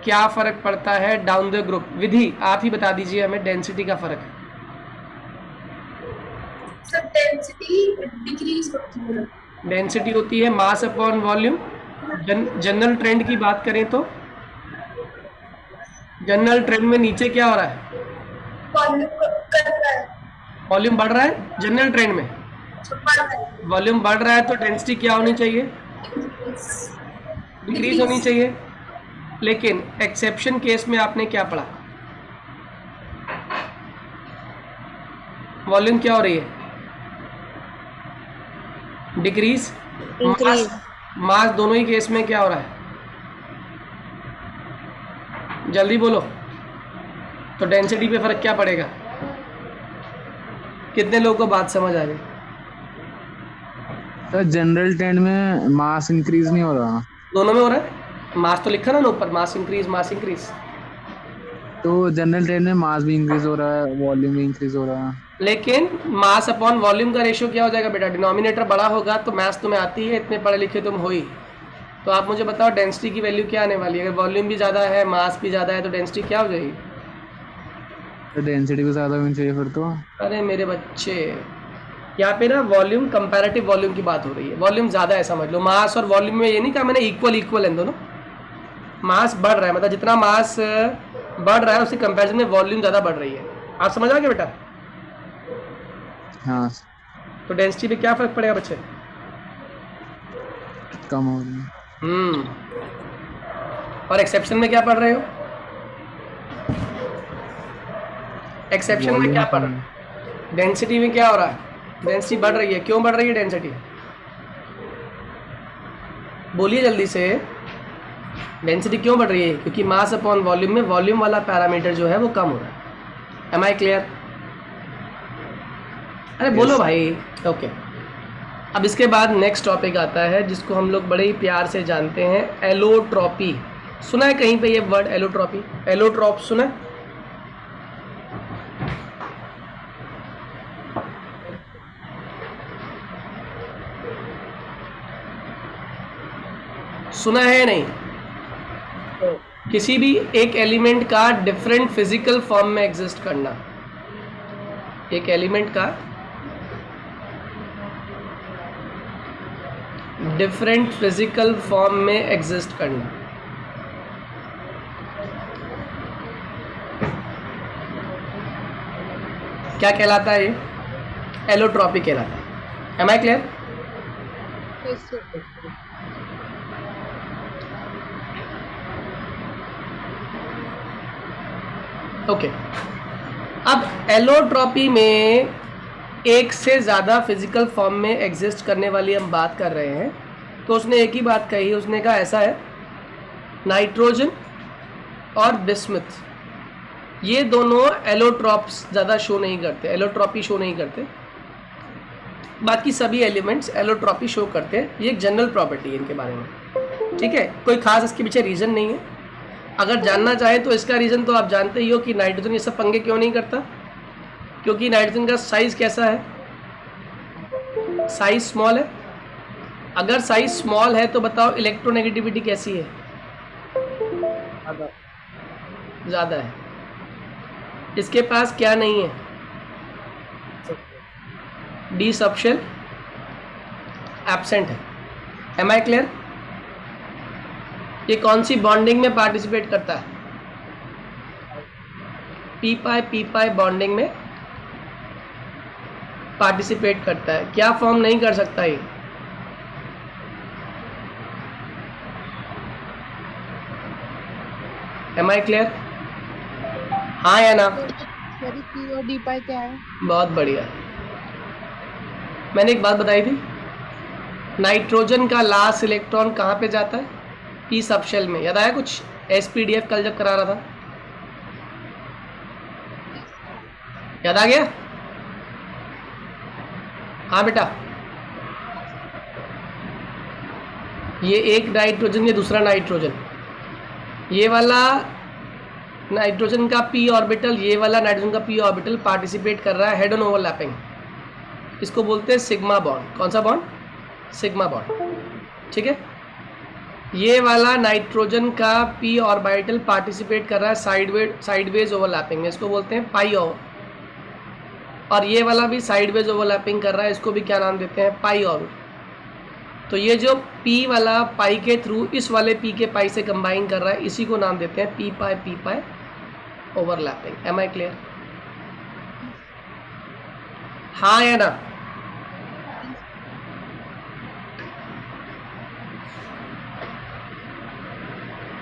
क्या फर्क पड़ता है डाउन द ग्रुप? विधि आप ही बता दीजिए हमें, डेंसिटी का फर्क। सब डेंसिटी डिक्रीज होती है। डेंसिटी होती है मास अपॉन वॉल्यूम। जनरल ट्रेंड की बात करें तो जनरल ट्रेंड में नीचे क्या हो रहा है? वॉल्यूम कर रहा है, वॉल्यूम बढ़ रहा है जनरल ट्रेंड में। जो बढ़ रहा है, वॉल्यूम बढ़ रहा है तो डेंसिटी क्या होनी चाहिए? डिक्रीज होनी डिक्रीज। चाहिए। लेकिन एक्सेप्शन केस में आपने क्या पढ़ा? वॉल्यूम क्या हो रही है? डिक्रीज। मास, इंक्रीज। मास दोनों ही केस में क्या हो रहा है? जल्दी बोलो। तो डेंसिटी पे फर्क क्या पड़ेगा? कितने लोगों को बात समझ आ गई? सर जनरल ट्रेंड में मास इंक्रीज नहीं हो रहा, दोनों में हो रहा है। मास तो लिखा ना ऊपर, मास इंक्रीज मास इंक्रीज। तो जनरल ट्रेंड में मास भी इंक्रीज हो रहा है, वॉल्यूम भी इंक्रीज हो रहा है। लेकिन मास अपॉन वॉल्यूम का रेशियो क्या हो जाएगा बेटा? डिनोमिनेटर बड़ा होगा तो मास तुम्हें आती है, इतने पढ़े लिखे तुम हो ही। तो आप मुझे बताओ डेंसिटी की वैल्यू क्या आने वाली है? अगर वॉल्यूम भी ज़्यादा है मास भी ज़्यादा है तो डेंसिटी क्या हो जाएगी? तो डेंसिटी भी ज्यादा होनी चाहिए फिर तो। अरे मेरे बच्चे, यहाँ पे ना वॉल्यूम कंपैरेटिव वॉल्यूम की बात हो रही है। वॉल्यूम ज़्यादा है समझ लो। मास और वॉल्यूम में ये नहीं कहा मैंने इक्वल इक्वल है दोनों। मास बढ़ रहा है, मतलब जितना मास बढ़ रहा है उसके कंपैरिजन में वॉल्यूम ज़्यादा बढ़ रही है। आप समझ आ गए बेटा? हाँ, तो डेंसिटी पे क्या फ़र्क पड़ेगा बच्चे? कम हो रही है। हम्म। और एक्सेप्शन में क्या पढ़ रहे हो? एक्सेप्शन में क्या वॉल्यूम पढ़ कम। रहे हो? डेंसिटी में क्या हो रहा है? डेंसिटी बढ़ रही है। क्यों बढ़ रही है डेंसिटी? बोलिए जल्दी से। डेंसिटी क्यों बढ़ रही है? क्योंकि मास अपॉन वॉल्यूम में वॉल्यूम वाला पैरामीटर जो है वो कम हो रहा है। Am I clear? अरे बोलो यस। भाई। ओके। अब इसके बाद नेक्स्ट टॉपिक आता है जिसको हम लोग बड़े ही प्यार से जानते हैं, एलोट्रॉपी। सुना है कहीं पे ये वर्ड एलोट्रॉपी? एलोट्रॉप सुना है? सुना है नहीं? किसी भी एक एलिमेंट का डिफरेंट फिजिकल फॉर्म में एग्जिस्ट करना। एक एलिमेंट का डिफरेंट फिजिकल फॉर्म में एग्जिस्ट करना, क्या कहलाता है? ये एलोट्रॉपी कहलाता है। Am I clear? Yes, sir. Okay. अब एलोट्रॉपी में एक से ज़्यादा फिजिकल फॉर्म में एग्जिस्ट करने वाली हम बात कर रहे हैं। तो उसने एक ही बात कही, उसने कहा ऐसा है, नाइट्रोजन और बिस्मथ ये दोनों एलोट्रॉप्स ज़्यादा शो नहीं करते, एलोट्रॉपी शो नहीं करते। बाकी सभी एलिमेंट्स एलोट्रॉपी शो करते हैं। ये एक जनरल प्रॉपर्टी है इनके बारे में, ठीक है? कोई खास इसके पीछे रीज़न नहीं है। अगर जानना चाहें तो इसका रीज़न तो आप जानते ही हो कि नाइट्रोजन ये सब पंगे क्यों नहीं करता। क्योंकि नाइट्रोजन का साइज़ कैसा है? साइज़ स्मॉल है। अगर साइज़ स्मॉल है तो बताओ इलेक्ट्रोनेगेटिविटी कैसी है? ज़्यादा है। इसके पास क्या नहीं है? डी सबशेल एब्सेंट है। Am I clear? ये कौन सी बॉन्डिंग में पार्टिसिपेट करता है? पी पाई बॉन्डिंग में पार्टिसिपेट करता है। क्या फॉर्म नहीं कर सकता ये? Am I clear? हाँ या ना? सॉरी, पी और डी पाई क्या है? बहुत बढ़िया। मैंने एक बात बताई थी, नाइट्रोजन का लास्ट इलेक्ट्रॉन कहाँ पे जाता है? पी सबशेल में। याद आया कुछ? एसपीडीएफ कल जब करा रहा था, याद आ गया? हाँ बेटा। ये एक नाइट्रोजन, ये दूसरा नाइट्रोजन, ये वाला नाइट्रोजन का पी ऑर्बिटल, ये वाला नाइट्रोजन का पी ऑर्बिटल पार्टिसिपेट कर रहा है हेड ऑन ओवरलैपिंग। इसको बोलते हैं सिग्मा बॉन्ड। कौन सा बॉन्ड? सिग्मा बॉन्ड, ठीक है? ये वाला नाइट्रोजन का p ऑर्बिटल पार्टिसिपेट कर रहा है साइडवेज ओवरलैपिंग में, इसको बोलते हैं पाई ओवर। और ये वाला भी साइडवेज ओवरलैपिंग कर रहा है, इसको भी क्या नाम देते हैं, पाई ऑर्बिट। तो ये जो p वाला पाई के थ्रू इस वाले p के पाई से कंबाइन कर रहा है, इसी को नाम देते हैं p pi overlapping. Am I clear? हाँ या ना?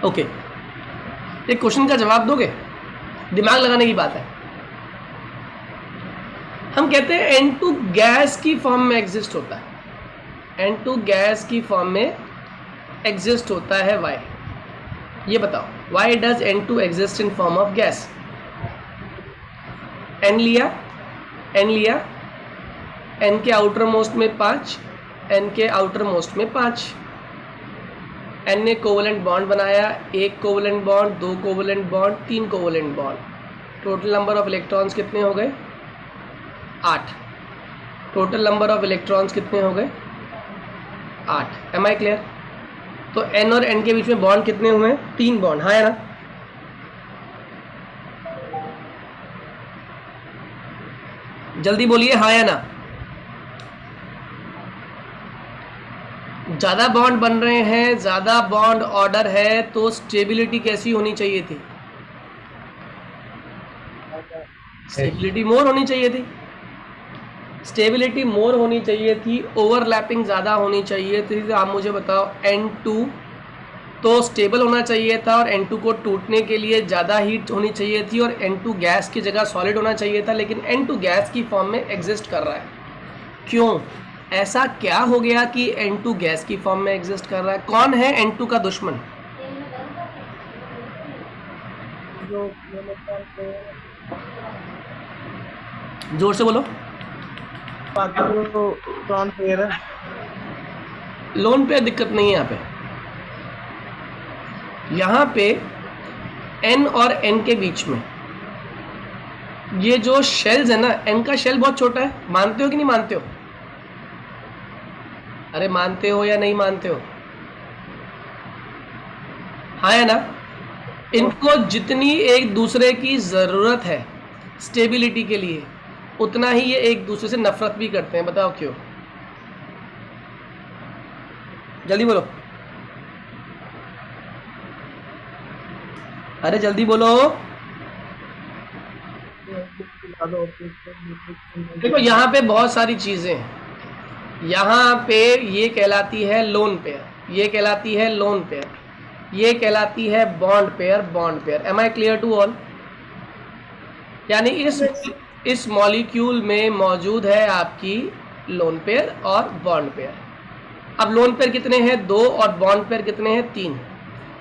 ओके एक क्वेश्चन का जवाब दोगे? दिमाग लगाने की बात है। हम कहते हैं N2 गैस की फॉर्म में एग्जिस्ट होता है, N2 गैस की फॉर्म में एग्जिस्ट होता है। वाई? ये बताओ, why does N2 exist in form of gas? N लिया, N के आउटर मोस्ट में 5, N के आउटर मोस्ट में 5, N ने कोवलेंट बॉन्ड बनाया, 1 covalent bond, 2 covalent bond, 3 covalent bond. Total number of electrons कितने हो गए? 8। टोटल नंबर ऑफ इलेक्ट्रॉन्स कितने हो गए? 8। Am I clear? तो N और N के बीच में बॉन्ड कितने हुए हैं? 3 बॉन्ड। हाँ या ना? जल्दी बोलिए हाँ या ना। ज़्यादा बॉन्ड बन रहे हैं, ज़्यादा बॉन्ड ऑर्डर है, तो स्टेबिलिटी कैसी होनी चाहिए थी? स्टेबिलिटी मोर होनी चाहिए थी। स्टेबिलिटी मोर होनी चाहिए थी, ओवरलैपिंग ज़्यादा होनी चाहिए थी। तो आप मुझे बताओ, N2 तो स्टेबल होना चाहिए था और N2 को टूटने के लिए ज़्यादा हीट होनी चाहिए थी और N2 गैस की जगह सॉलिड होना चाहिए था, लेकिन N2 गैस की फॉर्म में एग्जिस्ट कर रहा है। क्यों? ऐसा क्या हो गया कि N2 गैस की फॉर्म में एग्जिस्ट कर रहा है? कौन है N2 का दुश्मन? जोर से बोलो। लोन पे दिक्कत नहीं है यहाँ पे N और N के बीच में ये जो शेल्स है ना, N का शेल बहुत छोटा है, मानते हो कि नहीं मानते हो? अरे मानते हो या नहीं मानते हो? हाँ है ना? इनको जितनी एक दूसरे की ज़रूरत है स्टेबिलिटी के लिए, उतना ही ये एक दूसरे से नफरत भी करते हैं। बताओ क्यों? जल्दी बोलो, अरे जल्दी बोलो। देखो यहाँ पे बहुत सारी चीज़ें हैं। यहाँ पे ये कहलाती है लोन पेयर, ये कहलाती है लोन पेयर, ये कहलाती है bond pair. Am I clear to all? यानी इस मॉलिक्यूल में मौजूद है आपकी लोन पेयर और बॉन्ड पेयर। अब लोन पेयर कितने हैं? 2 और बॉन्ड पेयर कितने हैं? 3।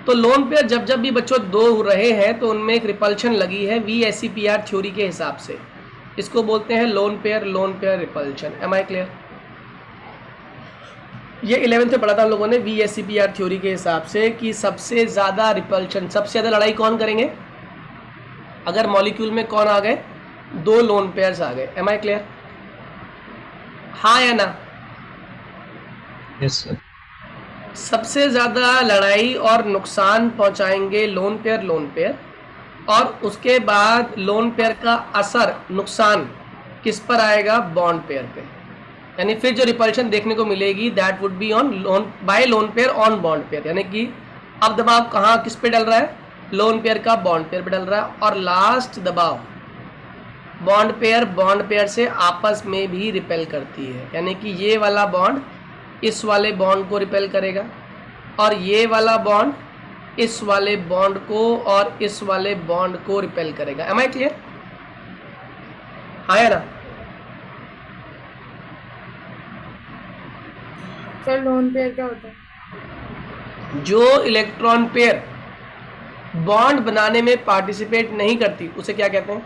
तो लोन पेयर जब भी बच्चों 2 हो रहे हैं तो उनमें एक रिपल्शन लगी है VSEPR थ्योरी के हिसाब से। इसको बोलते हैं lone pair repulsion. Am I clear? ये 11th में पढ़ा था हम लोगों ने VSEPR थ्योरी के हिसाब से कि सबसे ज़्यादा रिपल्शन, सबसे ज़्यादा लड़ाई कौन करेंगे? अगर मॉलिक्यूल में कौन आ गए? 2 लोन पेयर्स आ गए। Am I clear? हाँ या ना? Yes sir. सबसे ज़्यादा लड़ाई और नुकसान पहुंचाएंगे लोन पेयर, और उसके बाद लोन पेयर का असर, नुकसान किस पर आएगा? बॉन्ड पेयर पे। यानी फिर जो रिपल्शन देखने को मिलेगी that would be on by lone pair on bond pair. यानी कि अब दबाव कहाँ किस पे डल रहा है? लोन पेयर का बॉन्ड पेयर पे डल रहा है। और लास्ट दबाव बॉन्ड पेयर से आपस में भी रिपेल करती है। यानी कि ये वाला बॉन्ड इस वाले बॉन्ड को रिपेल करेगा और ये वाला बॉन्ड इस वाले बॉन्ड को और इस वाले बॉन्ड को रिपेल करेगा। Am I clear? हाँ या ना? सर लोन पेयर क्या होता है? जो इलेक्ट्रॉन पेयर बॉन्ड बनाने में पार्टिसिपेट नहीं करती उसे क्या कहते हैं?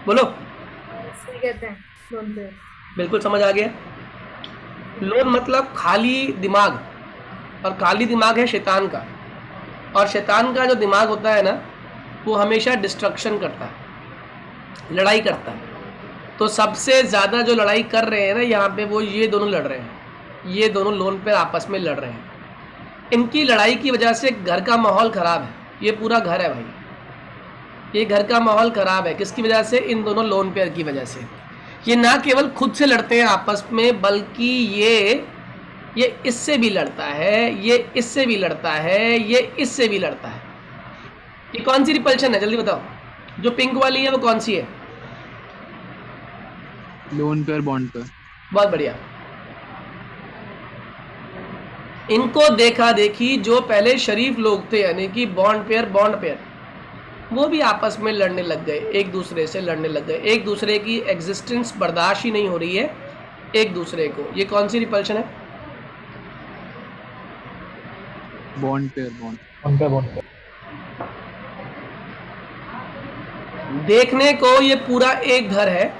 बोलो। सही कहते हैं लोन पेयर। बिल्कुल समझ आ गया। लोन मतलब खाली दिमाग, और खाली दिमाग है शैतान का, और शैतान का जो दिमाग होता है ना वो हमेशा डिस्ट्रक्शन करता है, लड़ाई करता है। तो सबसे ज़्यादा जो लड़ाई कर रहे हैं ना यहाँ पे वो ये दोनों लड़ रहे हैं। ये दोनों लोन पेयर आपस में लड़ रहे हैं। इनकी लड़ाई की वजह से घर का माहौल ख़राब है। ये पूरा घर है भाई, ये घर का माहौल ख़राब है। किसकी वजह से? इन दोनों लोन पेयर की वजह से। ये ना केवल खुद से लड़ते हैं आपस में, बल्कि ये इससे भी लड़ता है, ये इससे भी लड़ता है, ये इससे भी लड़ता है। ये कौन सी रिपल्शन है? जल्दी बताओ। जो पिंक वाली है वो कौन सी है? Lone pair bond pair. बहुत बढ़िया। इनको देखा देखी जो पहले शरीफ लोग थे, यानी कि बॉन्ड पेयर, वो भी आपस में लड़ने लग गए, एक दूसरे से लड़ने लग गए। एक दूसरे की एग्जिस्टेंस बर्दाश्त ही नहीं हो रही है एक दूसरे को। ये कौन सी रिपल्शन है? Bond pair. देखने को ये पूरा एक घर है,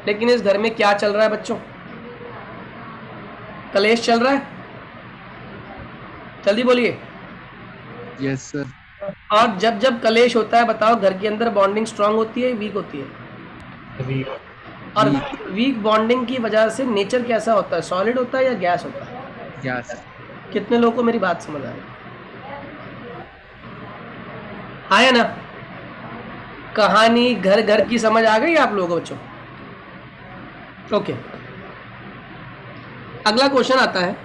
लेकिन इस घर में क्या चल रहा है बच्चों? कलेश चल रहा है। जल्दी बोलिए। Yes sir. और जब जब कलेश होता है, बताओ घर के अंदर बॉन्डिंग स्ट्रांग होती है, वीक होती है? और वीक बॉन्डिंग की वजह से नेचर कैसा होता है? सॉलिड होता है या गैस होता है? यस। कितने लोगों को मेरी बात समझ आ रही है? आया ना? कहानी घर घर की समझ आ गई आप लोगों को बच्चों? ओके। अगला क्वेश्चन आता है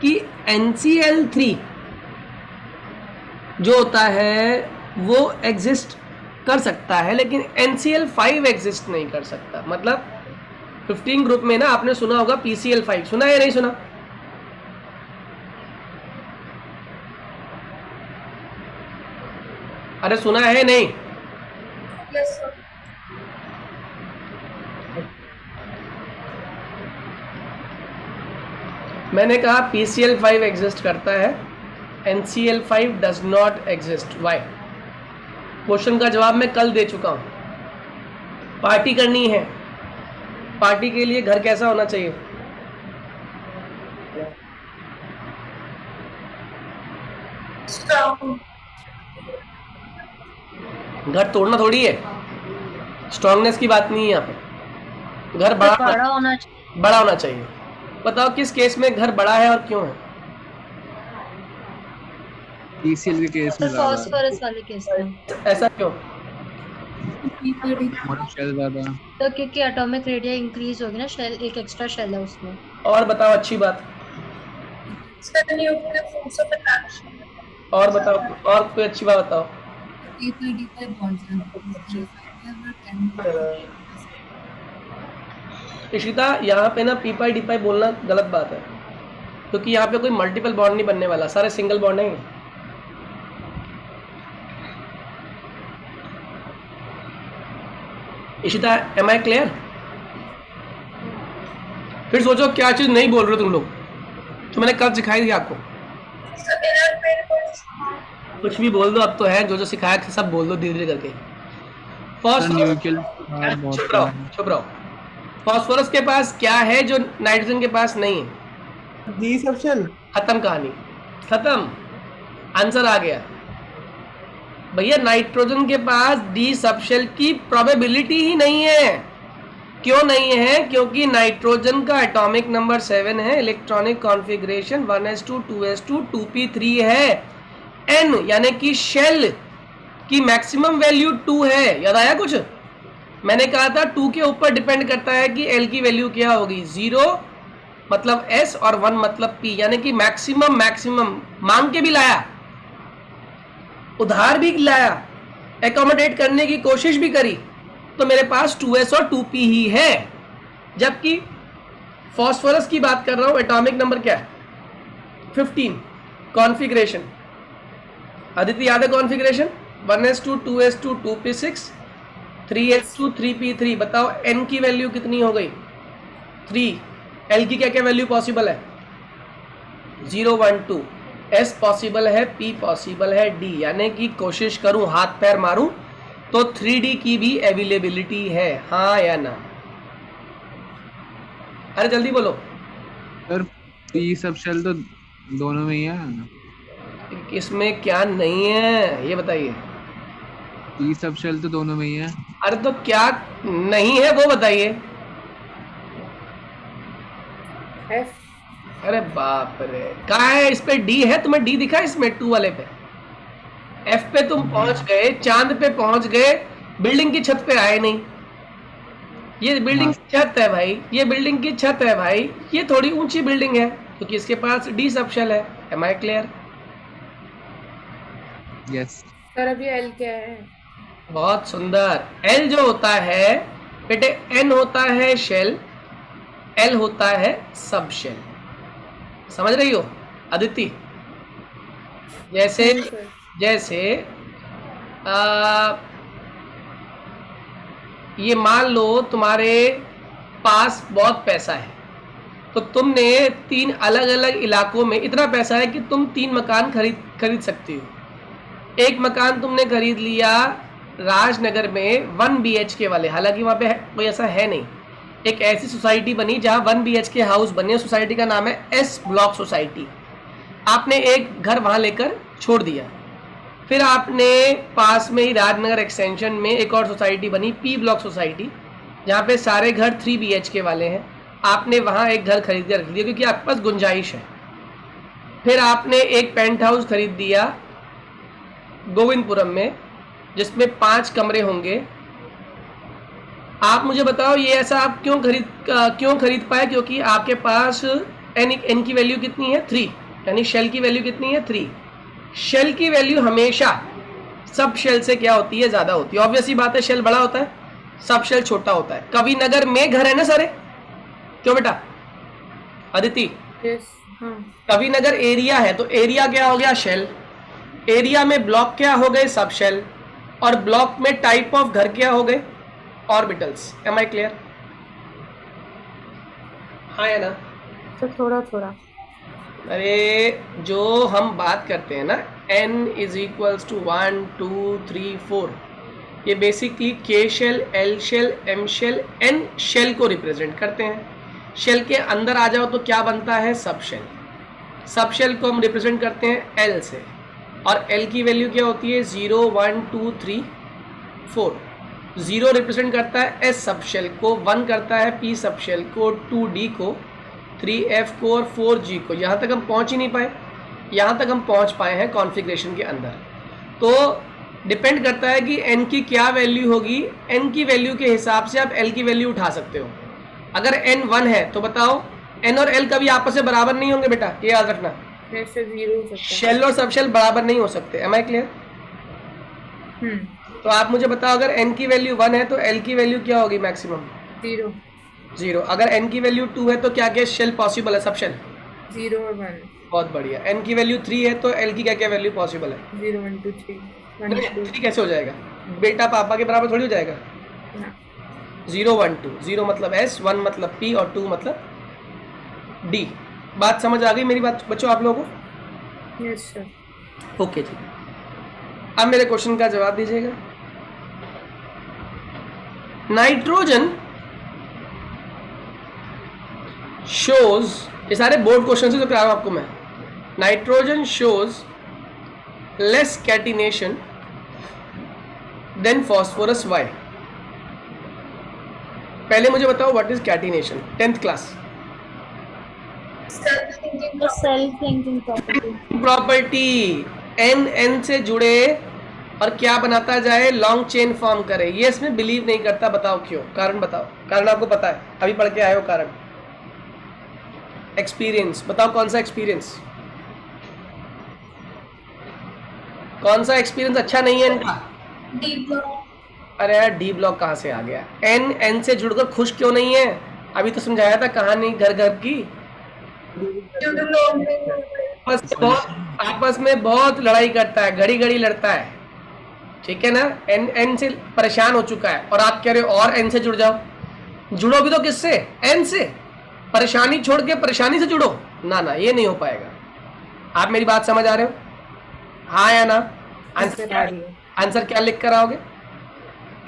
कि NCl3 जो होता है वो एग्जिस्ट कर सकता है, लेकिन NCl5 एग्जिस्ट नहीं कर सकता। मतलब 15 ग्रुप में ना आपने सुना होगा PCl5, सुना है या नहीं सुना? अरे सुना है नहीं? Yes, sir. मैंने कहा PCl5 एग्जिस्ट करता है, NCl5 does not exist. Why? Question का जवाब मैं कल दे चुका हूं। पार्टी करनी है, पार्टी के लिए घर कैसा होना चाहिए? Strong. घर तोड़ना थोड़ी है, स्ट्रांगनेस की बात नहीं है यहाँ पे। घर बड़ा होना चाहिए। बताओ किस केस में घर बड़ा है और क्यों है? PCl के केस में ज्यादा फॉस्फोरस वाले केस में। ऐसा क्यों? शेल ज्यादा। तो क्योंकि एटॉमिक रेडियस इंक्रीज होगी ना, शेल एक एक्स्ट्रा शेल है उसमें। और बताओ अच्छी बात। Sir, nuclear force of attraction. और बताओ, और कोई अच्छी बात बताओ। इशिता, यहाँ पे ना P/D बोलना गलत बात है, क्योंकि यहाँ पे कोई मल्टीपल बॉन्ड नहीं बनने वाला, सारे सिंगल बॉन्ड हैं। Ishita, am I clear? फिर सोचो क्या चीज नहीं बोल रहे तुम लोग, तो मैंने कल सिखाई थी आपको। Sir, inner pair force. कुछ भी बोल दो, अब तो है जो जो सिखाया था सब बोल दो धीरे धीरे करके। फॉस्फोरस, चुप रहो। फॉस्फोरस के पास क्या है जो नाइट्रोजन के पास नहीं है? D subshell. खत्म कहानी, खत्म, आंसर आ गया भैया। नाइट्रोजन के पास डी सबशेल की प्रोबेबिलिटी ही नहीं है। क्यों नहीं है? क्योंकि नाइट्रोजन का एटॉमिक नंबर 7 है, electronic configuration 1s2 2s2 2p3 है। n यानी कि शेल की मैक्सिमम वैल्यू 2 है। याद आया कुछ? मैंने कहा था 2 के ऊपर डिपेंड करता है कि l की वैल्यू क्या होगी। 0 मतलब s और 1 मतलब p, यानी कि मैक्सिमम मांग के भी लाया, उधार भी लाया, एकोमोडेट करने की कोशिश भी करी, तो मेरे पास 2s और 2p ही है। जबकि फॉस्फोरस की बात कर रहा हूं, एटॉमिक नंबर क्या है? 15। कॉन्फ़िगरेशन आदित्य याद है? Configuration 1s2 2s2 2p6 3s2 3p3। बताओ n की वैल्यू कितनी हो गई? 3। l की क्या क्या वैल्यू पॉसिबल है? 0 1 2। s पॉसिबल है, p पॉसिबल है, d यानी कि कोशिश करूं, हाथ पैर मारूं तो 3d की भी अवेलेबिलिटी है, हाँ या ना? अरे जल्दी बोलो। सर P सबशेल तो दोनों में ही है। इसमें क्या नहीं है ये बताइए? P सबशेल तो दोनों में ही है। अरे तो क्या नहीं है वो बताइए। एफ। अरे बाप रे, कहाँ है? इस पे डी है, तुम्हें डी दिखा इसमें 2 वाले पे? एफ पे तुम पहुंच गए, चांद पे पहुंच गए, बिल्डिंग की छत पे आए नहीं। ये बिल्डिंग की छत है भाई, ये बिल्डिंग की छत है भाई, ये थोड़ी ऊंची बिल्डिंग है क्योंकि इसके पास डी सबशेल है। Am I clear? Yes sir अभी एल क्या है? बहुत सुंदर। एल जो होता है बेटे, एन होता है शेल, एल होता है सब शेल। समझ रही हो अदिति? जैसे सर। जैसे ये मान लो तुम्हारे पास बहुत पैसा है, तो तुमने 3 अलग अलग इलाकों में इतना पैसा है कि तुम 3 मकान खरीद सकती हो। एक मकान तुमने खरीद लिया राजनगर में 1 BHK वाले, हालांकि वहाँ पे कोई ऐसा है नहीं। एक ऐसी सोसाइटी बनी जहाँ 1 BHK हाउस बने, सोसाइटी का नाम है एस ब्लॉक सोसाइटी। आपने एक घर वहाँ लेकर छोड़ दिया। फिर आपने पास में ही राजनगर एक्सटेंशन में एक और सोसाइटी बनी पी ब्लॉक सोसाइटी, जहाँ पे सारे घर 3 BHK वाले हैं। आपने वहाँ एक घर खरीद कर रख दिया क्योंकि आपके पास गुंजाइश है। फिर आपने एक पेंट हाउस खरीद दिया गोविंदपुरम में, जिसमें 5 कमरे होंगे। आप मुझे बताओ ये ऐसा आप क्यों खरीद पाए? क्योंकि आपके पास एन की वैल्यू कितनी है? 3, यानी शेल की वैल्यू कितनी है? 3। शेल की वैल्यू हमेशा सब शेल से क्या होती है? ज्यादा होती है। ऑब्वियसली बात है, शेल बड़ा होता है, सब शेल छोटा होता है। कविनगर में घर है ना सारे, क्यों बेटा अदिति? यस। हाँ। कविनगर एरिया है, तो एरिया क्या हो गया? शेल। एरिया में ब्लॉक क्या हो गए? सब शेल। और ब्लॉक में टाइप ऑफ घर क्या हो गए? ऑर्बिटल्स। Am I clear? हाँ या ना? तो थोड़ा थोड़ा। अरे जो हम बात करते हैं ना, n इज इक्वल्स टू 1 2 3 4, ये basically K shell, L shell, M shell, N shell को रिप्रेजेंट करते हैं। शेल के अंदर आ जाओ तो क्या बनता है? सब शेल। सब शेल को हम रिप्रेजेंट करते हैं एल से, और एल की वैल्यू क्या होती है? 0 1 2 3 4। 0 रिप्रेजेंट करता है एस सब शेल को, 1 करता है पी सब शेल को, 2D को, 3F को और 4G को। यहाँ तक हम पहुँच ही नहीं पाए, यहाँ तक हम पहुँच पाए हैं कॉन्फ़िगरेशन के अंदर। तो डिपेंड करता है कि n की क्या वैल्यू होगी। n की वैल्यू के हिसाब से आप l की वैल्यू उठा सकते हो। अगर n 1 है तो बताओ n और l कभी आपस में बराबर नहीं होंगे बेटा, ये याद रखना। ऐसे 0 हो सकता है। शेल और सब शेल बराबर नहीं हो सकते। Am I clear? तो आप मुझे बताओ, अगर n की वैल्यू 1 है तो l की वैल्यू क्या होगी मैक्सिमम? 0। अगर n की वैल्यू 2 है तो क्या क्या शेल पॉसिबल है? सब शेल। 0 और 1। बहुत बढ़िया। n की वैल्यू 3 है तो l की क्या क्या वैल्यू पॉसिबल है? 0 1 2 3 1 2 3 कैसे हो जाएगा? बेटा पापा के बराबर थोड़ी हो जाएगा। ना। 0 1 2, 0 मतलब s, 1 मतलब p और 2 मतलब d। बात समझ आ गई मेरी बात बच्चों आप लोगों को? Yes sir. ओके जी, अब मेरे क्वेश्चन का जवाब दीजिएगा। नाइट्रोजन शोज, ये सारे बोर्ड क्वेश्चन से तो करा रहा हूं आपको मैं। Nitrogen shows less catenation than phosphorus. Why? पहले मुझे बताओ what is catenation, 10th class. Self linking property. Property, N से जुड़े और क्या बनाता जाए? लॉन्ग चेन फॉर्म करे। ये इसमें बिलीव नहीं करता, बताओ क्यों? कारण बताओ। कारण आपको पता है, अभी पढ़ के आए हो कारण। एक्सपीरियंस बताओ, कौन सा एक्सपीरियंस? कौन सा एक्सपीरियंस अच्छा नहीं है इनका? D block. अरे यार डी ब्लॉक कहाँ से आ गया? एन से जुड़कर खुश क्यों नहीं है? अभी तो समझाया था कहानी घर घर की। आपस में बहुत लड़ाई करता है, घड़ी घड़ी लड़ता है, ठीक है ना? एन से परेशान हो चुका है और आप कह रहे हो और एन से जुड़ जाओ। जुड़ोगे तो किससे? एन से। परेशानी छोड़ के परेशानी से जुड़ो ना, ना ये नहीं हो पाएगा। आप मेरी बात समझ आ रहे हो? हाँ या ना? आंसर क्या लिख कर आओगे?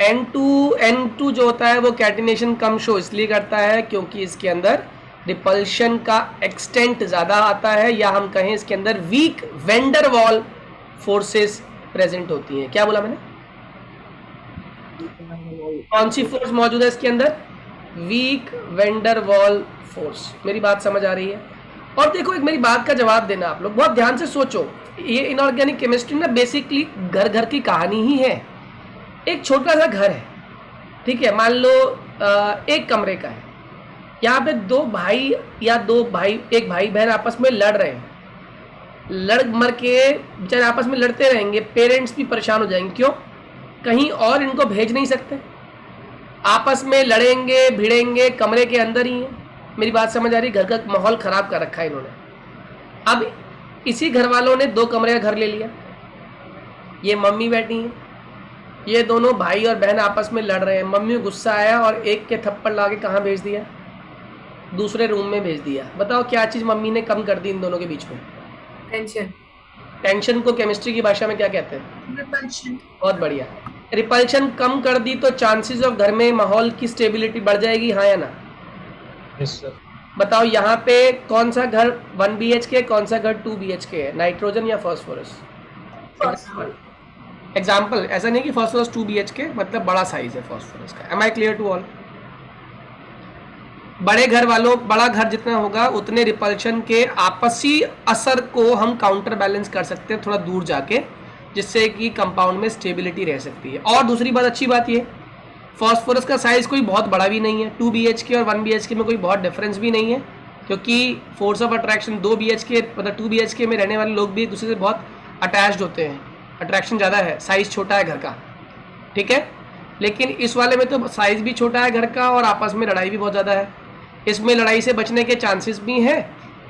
N2 जो होता है वो कैटिनेशन कम शो इसलिए करता है क्योंकि इसके अंदर रिपल्शन का एक्सटेंट ज़्यादा आता है, या हम कहें इसके अंदर weak van der Waals forces present होती हैं। क्या बोला मैंने? कौन सी फोर्स मौजूद है इसके अंदर? Weak van der Waals force. मेरी बात समझ आ रही है? और देखो, एक मेरी बात का जवाब देना आप लोग, बहुत ध्यान से सोचो। ये इनऑर्गेनिक केमिस्ट्री ना बेसिकली घर घर की कहानी ही है। एक छोटा सा घर है, ठीक है, मान लो एक कमरे का है। यहाँ पे दो भाई या एक भाई बहन आपस में लड़ रहे हैं, लड़ मर के बेचारे आपस में लड़ते रहेंगे, पेरेंट्स भी परेशान हो जाएंगे। क्यों? कहीं और इनको भेज नहीं सकते, आपस में लड़ेंगे भिड़ेंगे, कमरे के अंदर ही है। मेरी बात समझ आ रही? घर का माहौल खराब कर रखा है इन्होंने। अब इसी घर वालों ने 2 कमरे का घर ले लिया, ये मम्मी बैठी हैं, ये दोनों भाई और बहन आपस में लड़ रहे हैं। मम्मी को गुस्सा आया और एक के थप्पड़ ला के कहाँ भेज दिया? दूसरे रूम में भेज दिया। बताओ क्या चीज़ मम्मी ने कम कर दी इन दोनों के बीच में? टेंशन। टेंशन को केमिस्ट्री की भाषा में क्या कहते हैं? रिपल्शन। बहुत बढ़िया। रिपल्शन कम कर दी तो चांसेस ऑफ घर में माहौल की स्टेबिलिटी बढ़ जाएगी, हाँ या ना? Yes sir. बताओ यहाँ पे कौन सा घर 1 BHK, कौन सा घर 2 BHK है? नाइट्रोजन या फॉस्फोरस? एग्जाम्पल, ऐसा नहीं कि फॉस्फोरस 2 BHK मतलब बड़ा साइज है फॉस्फोरस का। Am I clear to all? बड़े घर वालों, बड़ा घर जितना होगा उतने रिपल्शन के आपसी असर को हम काउंटर बैलेंस कर सकते हैं थोड़ा दूर जाके, जिससे कि कंपाउंड में स्टेबिलिटी रह सकती है। और दूसरी बात, अच्छी बात ये, फॉस्फोरस का साइज कोई बहुत बड़ा भी नहीं है। 2 BHK और 1 BHK में कोई बहुत डिफरेंस भी नहीं है, क्योंकि फोर्स ऑफ अट्रैक्शन 2 BHK मतलब 2 BHK में रहने वाले लोग भी एक दूसरे से बहुत अटैच्ड होते हैं, अट्रैक्शन ज़्यादा है, साइज़ छोटा है घर का, ठीक है। लेकिन इस वाले में तो साइज़ भी छोटा है घर का और आपस में लड़ाई भी बहुत ज़्यादा है। इसमें लड़ाई से बचने के चांसेस भी हैं,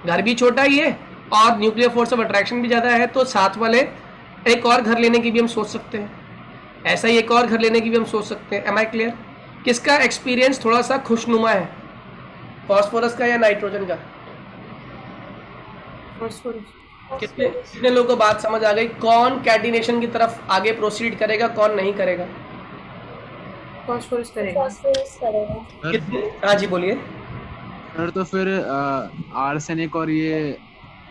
घर भी छोटा ही है और न्यूक्लियर फोर्स ऑफ अट्रैक्शन भी ज़्यादा है, तो साथ वाले एक और घर लेने की भी हम सोच सकते हैं, ऐसा ही एक और घर लेने की भी हम सोच सकते हैं। Am I clear? किसका एक्सपीरियंस थोड़ा सा खुशनुमा है, फॉस्फोरस का या नाइट्रोजन का? फॉस्फोरस। कितने लोगों को बात समझ आ गई? कौन कैटिनेशन की तरफ आगे प्रोसीड करेगा, कौन नहीं करेगा? फॉस्फोरस करेगा। फॉस्फोरस करेगा। कितने? हाँ जी बोलिए। सर तो फिर आर्सेनिक और ये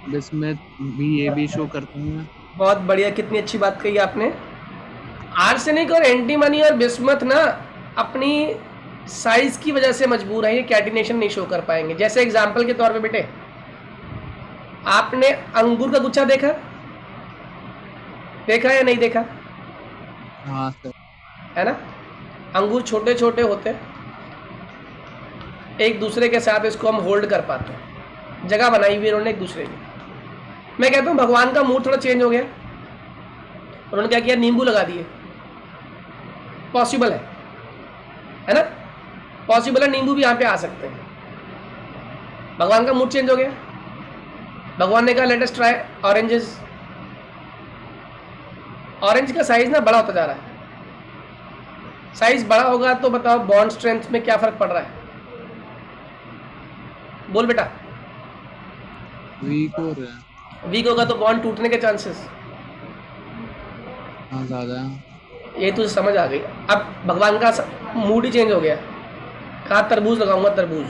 बिस्मथ भी ये भी शो करते हैं। बहुत बढ़िया, कितनी अच्छी बात कही आपने। आर्सेनिक और एंटीमनी और बिस्मथ ना अपनी साइज की वजह से मजबूर है, ये कैटिनेशन नहीं शो कर पाएंगे। जैसे एग्जांपल के तौर पे बेटे, आपने अंगूर का गुच्छा देखा या नहीं देखा? हाँ सर। है ना, अंगूर छोटे छोटे होते हैं, एक दूसरे के साथ इसको हम होल्ड कर पाते हैं, जगह बनाई हुई इन्होंने एक दूसरे की। मैं कहता हूँ भगवान का मूड थोड़ा चेंज हो गया, उन्होंने क्या किया, नींबू लगा दिए। पॉसिबल है ना, पॉसिबल है, नींबू भी यहाँ पे आ सकते हैं। भगवान का मूड चेंज हो गया, भगवान ने कहा let us try oranges. Orange का साइज ना बड़ा होता जा रहा है, साइज बड़ा होगा तो बताओ बॉन्ड स्ट्रेंथ में क्या फर्क पड़ रहा है? बोल बेटा। वीक हो रहा है। वीक होगा तो बॉन्ड टूटने के चांसेस हाँ ज़्यादा। ये तुझे समझ आ गई। अब भगवान का मूड ही चेंज हो गया, कहा तरबूज लगाऊंगा, तरबूज।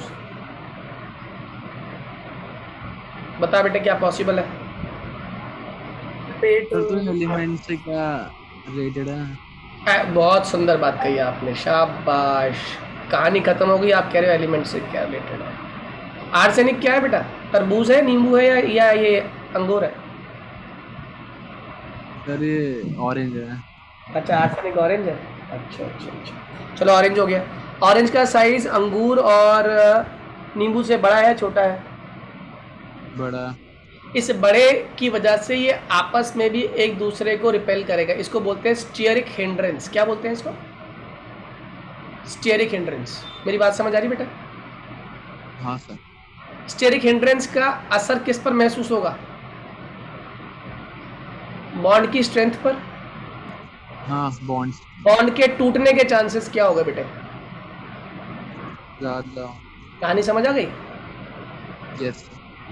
बता बेटे क्या पॉसिबल है? पेट सर तो एलिमेंट से क्या रिलेटेड है? बहुत सुंदर बात कही आपने, शाबाश। कहानी खत्म हो गई, आप कह रहे हो एलिमेंट से क्या रिलेटेड है। आर्सेनिक क्या है बेटा? तरबूज है, नींबू है या ये अंगूर है? सर ये ऑरेंज है। अच्छा, आर्सेनिक ऑरेंज है। अच्छा अच्छा अच्छा, चलो ऑरेंज हो गया। ऑरेंज का साइज अंगूर और नींबू से बड़ा है, छोटा है? बड़ा। इस बड़े की वजह से ये आपस में भी एक दूसरे को रिपेल करेगा। इसको बोलते हैं स्टीयरिक हिंड्रेंस। क्या बोलते हैं इसको? Stearic hindrance. मेरी बात समझ आ रही बेटा? हाँ सर। स्टीयरिक हिंड्रेंस का असर किस पर महसूस होगा? बॉन्ड की स्ट्रेंथ पर। हाँ बॉन्ड्स बॉन्ड के टूटने के चांसेस क्या होगा बेटे? ज़्यादा। कहानी समझ आ गई? यस।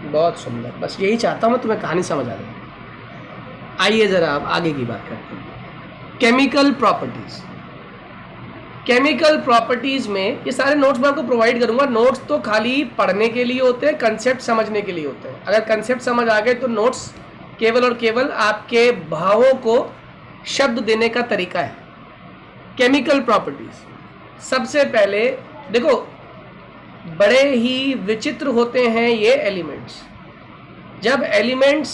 बहुत सुंदर, बस यही चाहता हूँ मैं, तुम्हें कहानी समझ आ गई। आइए जरा अब आगे की बात करते हैं। Chemical properties. केमिकल प्रॉपर्टीज में ये सारे नोट्स मैं आपको प्रोवाइड करूंगा। नोट्स तो खाली पढ़ने के लिए होते हैं, कंसेप्ट समझने के लिए होते हैं। अगर कंसेप्ट समझ आ गए तो नोट्स केवल और केवल आपके भावों को शब्द देने का तरीका है। केमिकल प्रॉपर्टीज, सबसे पहले देखो, बड़े ही विचित्र होते हैं ये एलिमेंट्स। जब एलिमेंट्स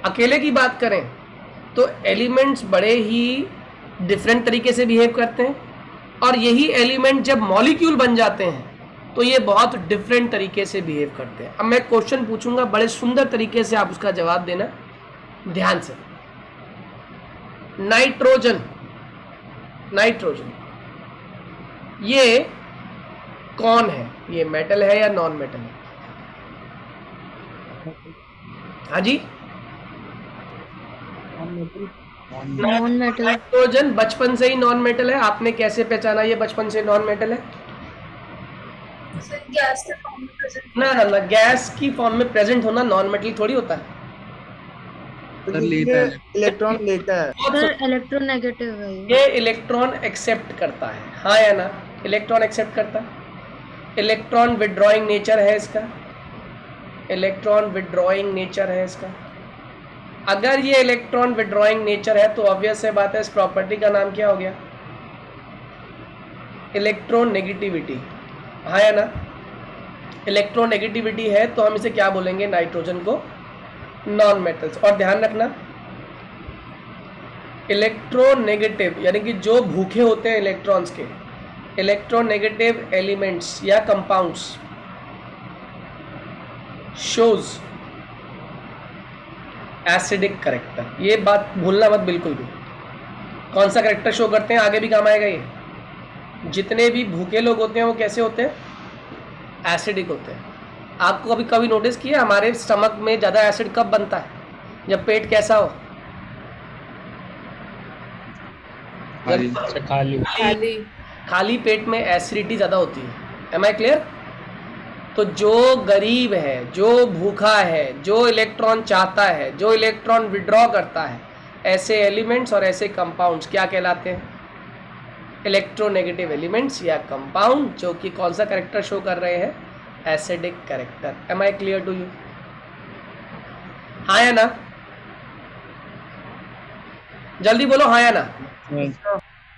अकेले की बात करें तो एलिमेंट्स बड़े ही डिफरेंट तरीके से बिहेव करते हैं, और यही एलिमेंट जब मॉलिक्यूल बन जाते हैं तो ये बहुत डिफरेंट तरीके से बिहेव करते हैं। अब मैं क्वेश्चन पूछूंगा, बड़े सुंदर तरीके से आप उसका जवाब देना ध्यान से। नाइट्रोजन, नाइट्रोजन ये कौन है? ये मेटल है या नॉन मेटल है? हाँ जी, नॉन मेटल। नाइट्रोजन बचपन से ही नॉन मेटल है। आपने कैसे पहचाना ये बचपन से नॉन मेटल है? सर गैस के फॉर्म में प्रेजेंट ना ना ना, गैस की फॉर्म में प्रेजेंट होना नॉन मेटल थोड़ी होता है। सर लेता है। इलेक्ट्रॉन लेता है। सर इलेक्ट्रोनेगेटिव है ये। ये इलेक्ट्रॉन एक्सेप्ट करता है, हाँ या ना? इलेक्ट्रॉन एक्सेप्ट करता है। इलेक्ट्रॉन विड्रॉइंग नेचर है इसका, इलेक्ट्रॉन विड्रॉइंग नेचर है इसका। अगर ये इलेक्ट्रॉन विड्रॉइंग नेचर है तो ऑब्वियस है बात है, इस प्रॉपर्टी का नाम क्या हो गया? इलेक्ट्रोनेगेटिविटी, हाँ या ना? इलेक्ट्रोनेगेटिविटी है तो हम इसे क्या बोलेंगे? नाइट्रोजन को नॉन मेटल्स। और ध्यान रखना, इलेक्ट्रोनेगेटिव यानी कि जो भूखे होते हैं इलेक्ट्रॉन्स के, इलेक्ट्रोनेगेटिव एलिमेंट्स या कंपाउंड्स शोज एसिडिक करेक्टर। ये बात भूलना मत बिल्कुल भी। कौन सा करेक्टर शो करते हैं? आगे भी काम आएगा ये। जितने भी भूखे लोग होते हैं वो कैसे होते हैं? एसिडिक होते हैं। आपको कभी कभी नोटिस किया हमारे स्टमक में ज़्यादा एसिड कब बनता है? जब पेट कैसा हो? खाली। खाली पेट में एसिडिटी ज़्यादा होती है। Am I clear? तो जो गरीब है, जो भूखा है, जो इलेक्ट्रॉन चाहता है, जो इलेक्ट्रॉन विड्रॉ करता है, ऐसे एलिमेंट्स और ऐसे कंपाउंड्स क्या कहलाते हैं? इलेक्ट्रोनेगेटिव एलिमेंट्स या कंपाउंड, जो कि कौन सा कैरेक्टर शो कर रहे हैं? Acidic character. Am I clear to you? हाँ या ना? जल्दी बोलो हाँ या ना।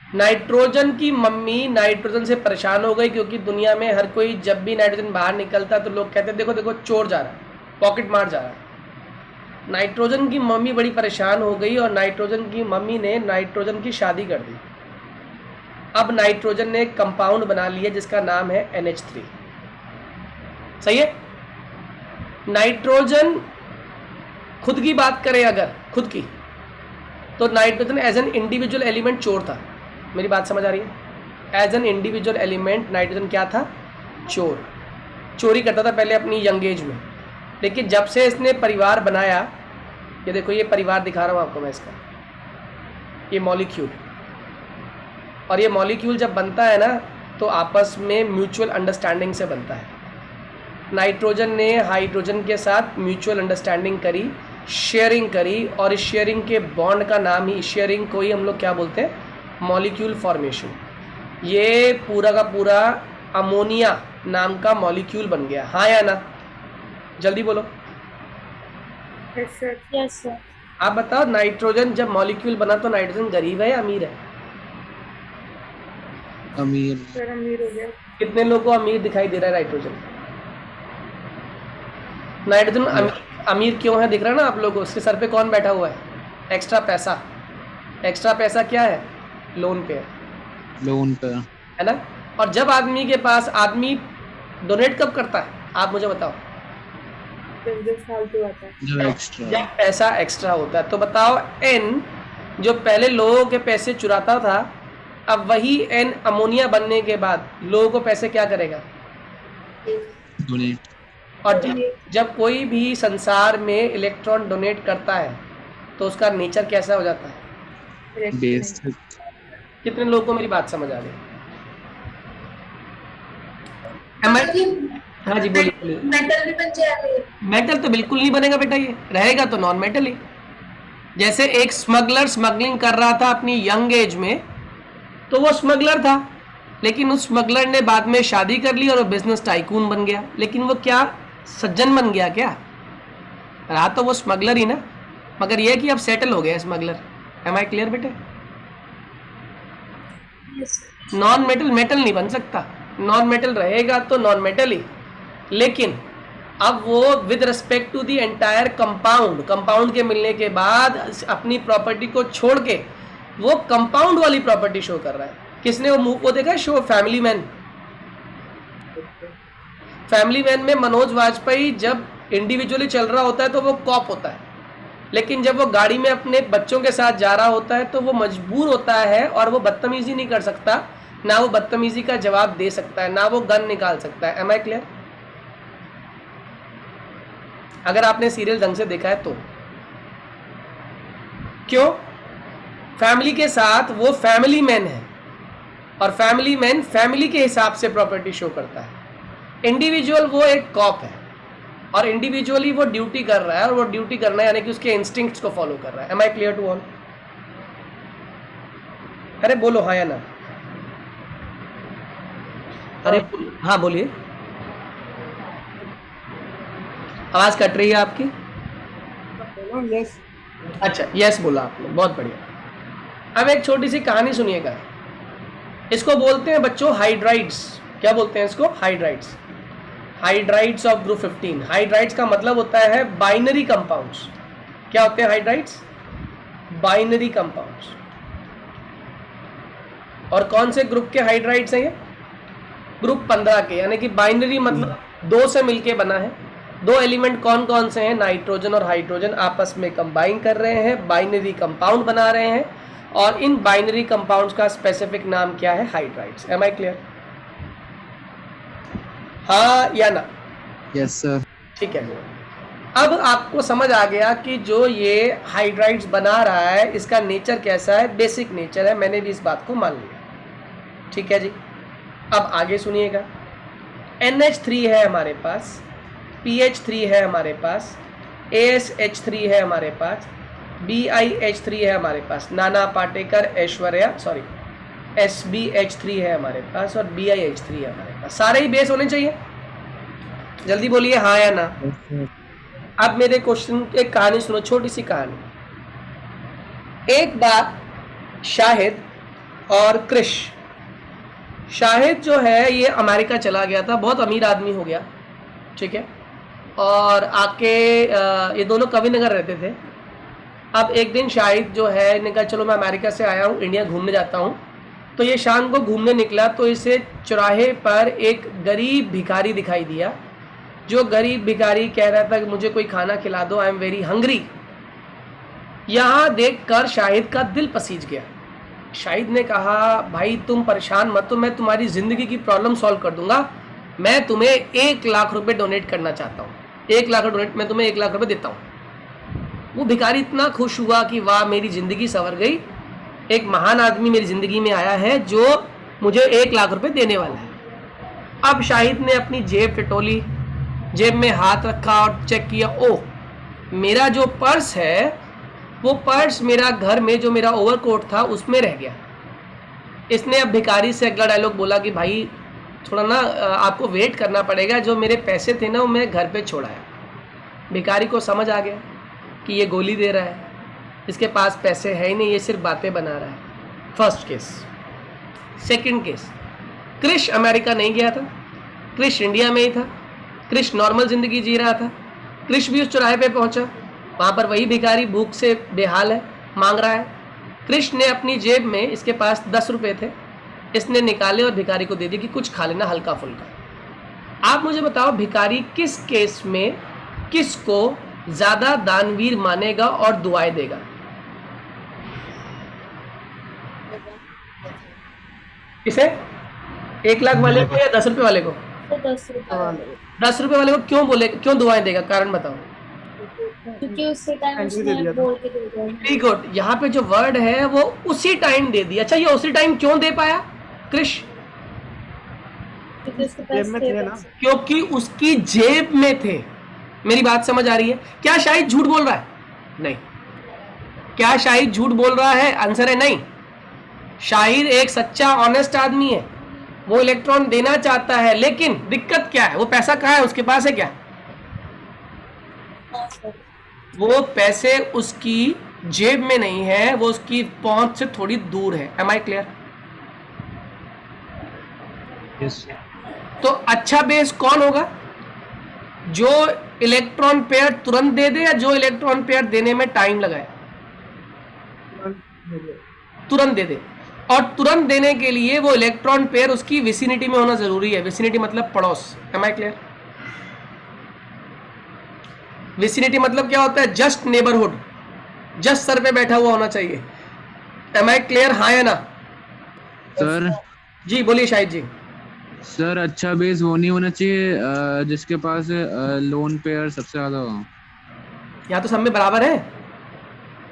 नाइट्रोजन की मम्मी नाइट्रोजन से परेशान हो गई, क्योंकि दुनिया में हर कोई जब भी नाइट्रोजन बाहर निकलता तो लोग कहते हैं देखो देखो चोर जा रहा है, पॉकेट मार जा रहा है। नाइट्रोजन की मम्मी बड़ी परेशान हो गई और नाइट्रोजन की मम्मी ने नाइट्रोजन की शादी कर दी। अब नाइट्रोजन ने एक कंपाउंड बना लिया जिसका नाम है NH3। सही है? नाइट्रोजन खुद की बात करें अगर खुद की, तो nitrogen as an individual element चोर था। मेरी बात समझ आ रही है? As an individual element nitrogen क्या था? चोर। चोरी करता था पहले अपनी यंग एज में, लेकिन जब से इसने परिवार बनाया, ये देखो ये परिवार दिखा रहा हूँ आपको मैं इसका, ये मॉलिक्यूल, और ये मॉलिक्यूल जब बनता है ना तो आपस में म्यूचुअल अंडरस्टैंडिंग से बनता है। नाइट्रोजन ने हाइड्रोजन के साथ म्यूचुअल अंडरस्टैंडिंग करी, शेयरिंग करी, और इस शेयरिंग के बॉन्ड का नाम ही, शेयरिंग को ही हम लोग क्या बोलते हैं? Molecule formation. ये पूरा का पूरा अमोनिया नाम का मॉलिक्यूल बन गया। हाँ या ना? जल्दी बोलो। Yes sir. Yes sir. आप बताओ, नाइट्रोजन जब मॉलिक्यूल बना तो नाइट्रोजन गरीब है या अमीर है? अमीर। सर अमीर हो गया। कितने लोगों को अमीर दिखाई दे रहा है नाइट्रोजन? नाइट्रोजन अमीर क्यों है दिख रहा है ना आप लोगों को? उसके सर पे कौन बैठा हुआ है? एक्स्ट्रा पैसा। एक्स्ट्रा पैसा क्या है? लोन पे है, लोन पे है ना? और जब आदमी के पास, आदमी डोनेट कब करता है आप मुझे बताओ? जब फालतू आता है। जो एक्स्ट्रा। जब पैसा एक्स्ट्रा होता है। तो बताओ, एन जो पहले लोगों के पैसे चुराता था, अब वही एन अमोनिया बनने के बाद लोगों को पैसे क्या करेगा? डोनेट। और जब कोई भी संसार में इलेक्ट्रॉन डोनेट करता है तो उसका नेचर कैसा हो जाता है? बेसिक। कितने लोगों को मेरी बात समझ आ गई? हाँ जी बोलिए बोलिए। मेटल भी बन जाएगा। मेटल तो बिल्कुल नहीं बनेगा बेटा, ये रहेगा तो नॉन मेटल ही। जैसे एक स्मगलर स्मगलिंग कर रहा था अपनी यंग एज में, तो वो स्मगलर था, लेकिन उस स्मगलर ने बाद में शादी कर ली और वो बिजनेस टाइकून बन गया। लेकिन वो क्या सज्जन बन गया? क्या रहा? तो वो स्मगलर ही ना, मगर ये कि अब सेटल हो गया स्मगलर। एम आई क्लियर बेटे? नॉन मेटल मेटल नहीं बन सकता। नॉन मेटल रहेगा तो नॉन मेटल ही, लेकिन अब वो with respect to the entire compound के मिलने के बाद अपनी प्रॉपर्टी को छोड़ के वो कंपाउंड वाली प्रॉपर्टी शो कर रहा है। किसने वो मूव को देखा show? Family man. Family man में मनोज वाजपेयी जब इंडिविजुअली चल रहा होता है तो वो कॉप होता है, लेकिन जब वो गाड़ी में अपने बच्चों के साथ जा रहा होता है तो वो मजबूर होता है और वो बदतमीजी नहीं कर सकता, ना वो बदतमीजी का जवाब दे सकता है, ना वो गन निकाल सकता है। Am I clear? अगर आपने सीरियल ढंग से देखा है तो। क्यों? फैमिली के साथ वो फैमिली मैन है और फैमिली मैन फैमिली के हिसाब से प्रॉपर्टी शो करता है। इंडिविजुअल वो एक कॉप है और इंडिविजुअली वो ड्यूटी कर रहा है, और वो ड्यूटी करना है यानी कि उसके इंस्टिंक्ट्स को फॉलो कर रहा है। Am I clear to all? अरे बोलो हाँ या ना? अरे हाँ बोलिए, आवाज कट रही है आपकी। यस। अच्छा यस बोला आपने, बहुत बढ़िया। अब एक छोटी सी कहानी सुनिएगा। इसको बोलते हैं बच्चों हाइड्राइड्स। क्या बोलते हैं इसको? Hydrides. Hydrides of group 15। Hydrides का मतलब होता है बाइनरी कंपाउंड्स। क्या होते हैं हाइड्राइड्स? Binary compounds. और कौन से ग्रुप के हाइड्राइड्स हैं ये? ग्रुप 15 के, यानी कि बाइनरी मतलब दो से मिलके बना है। दो एलिमेंट कौन कौन से हैं? नाइट्रोजन और हाइड्रोजन आपस में कंबाइन कर रहे हैं, बाइनरी कंपाउंड बना रहे हैं, और इन बाइनरी कंपाउंड्स का स्पेसिफिक नाम क्या है? हाइड्राइड्स। Am I clear? हाँ या ना? Yes sir. ठीक है। अब आपको समझ आ गया कि जो ये हाइड्राइड्स बना रहा है इसका नेचर कैसा है, बेसिक नेचर है। मैंने भी इस बात को मान लिया। ठीक है जी। अब आगे सुनिएगा। NH3 है हमारे पास, PH3 है हमारे पास, ASH3 है हमारे पास, BiH3 है हमारे पास, नाना पाटेकर ऐश्वर्या SbH3 है हमारे पास, और BiH3 है हमारे पास। सारे ही बेस होने चाहिए। जल्दी बोलिए हाँ या ना। अब मेरे क्वेश्चन एक कहानी सुनो, छोटी सी कहानी। एक बार शाहिद और क्रिश। शाहिद जो है ये अमेरिका चला गया था, बहुत अमीर आदमी हो गया, ठीक है, और आके ये दोनों कवि नगर रहते थे। अब एक दिन शाहिद जो है ने कहा चलो मैं अमेरिका से आया हूँ, इंडिया घूमने जाता हूँ। तो ये शाम को घूमने निकला तो इसे चौराहे पर एक गरीब भिखारी दिखाई दिया। जो गरीब भिखारी कह रहा था कि मुझे कोई खाना खिला दो, आई एम वेरी हंग्री। यहाँ देखकर शाहिद का दिल पसीज गया। शाहिद ने कहा भाई तुम परेशान मत हो, मैं तुम्हारी ज़िंदगी की प्रॉब्लम सॉल्व कर दूंगा। मैं तुम्हें 1 लाख रुपए डोनेट करना चाहता हूँ। 1 लाख डोनेट, मैं तुम्हें 1 लाख रुपए देता हूँ। वो भिखारी इतना खुश हुआ कि वाह मेरी ज़िंदगी संवर गई, एक महान आदमी मेरी ज़िंदगी में आया है जो मुझे 1 लाख रुपए देने वाला है। अब शाहिद ने अपनी जेब टटोली, जेब में हाथ रखा और चेक किया, ओह मेरा जो पर्स है वो पर्स मेरा घर में जो मेरा ओवरकोट था उसमें रह गया। इसने अब भिखारी से अगला डायलॉग बोला कि भाई थोड़ा ना आपको वेट करना पड़ेगा, जो मेरे पैसे थे ना वो मैं घर पे छोड़ाया। भिखारी को समझ आ गया कि ये गोली दे रहा है, इसके पास पैसे है ही नहीं, ये सिर्फ बातें बना रहा है। First case. Second case, Krish America नहीं गया था, क्रिश इंडिया में ही था। क्रिश नॉर्मल ज़िंदगी जी रहा था। क्रिश भी उस चौराहे पे पहुंचा, वहाँ पर वही भिखारी भूख से बेहाल है, मांग रहा है। क्रिश ने अपनी जेब में, इसके पास 10 रुपये थे, इसने निकाले और भिखारी को दे दिए कि कुछ खा लेना हल्का फुल्का। आप मुझे बताओ भिखारी किस केस में किसको ज़्यादा दानवीर मानेगा और दुआएं देगा? किसे? 1 लाख वाले को या 10 रुपये वाले को? 10 रुपये 10 रुपये वाले को क्यों बोले, क्यों दुआएं देगा? कारण बताओ। क्योंकि उससे टाइम उसने बोल के दे दिया। Very good. यहाँ पे जो वर्ड है वो उसी टाइम दे दिया। अच्छा ये उसी टाइम क्यों दे पाया क्रिश? क्योंकि उसके पास थे ना, क्योंकि उसकी जेब में थे। मेरी बात समझ आ रही है? क्या शाहिद झूठ बोल रहा है? नहीं। क्या शाहिद झूठ बोल रहा है? आंसर है नहीं। शाहिद एक सच्चा ऑनेस्ट आदमी है, वो इलेक्ट्रॉन देना चाहता है, लेकिन दिक्कत क्या है? वो पैसा कहाँ है? उसके पास है क्या? वो पैसे उसकी जेब में नहीं है, वो उसकी पहुंच से थोड़ी दूर है। Am I clear? यस तो अच्छा बेस कौन होगा? जो इलेक्ट्रॉन पेयर तुरंत दे दे या जो इलेक्ट्रॉन पेयर देने में टाइम लगाए? तुरंत दे दे। और तुरंत देने के लिए वो इलेक्ट्रॉन पेयर उसकी विसिनिटी में होना जरूरी है। विसिनिटी मतलब पड़ोस। M I clear? विसिनिटी मतलब क्या होता है? जस्ट नेबरहुड, जस्ट सर पे बैठा हुआ होना चाहिए। Am I clear? हाँ या ना? सर। जी बोलिए शाहिद जी। सर अच्छा बेस वो नहीं होना चाहिए जिसके पास लोन पेयर सबसे ज्यादा हो। यहाँ तो सब में बराबर है।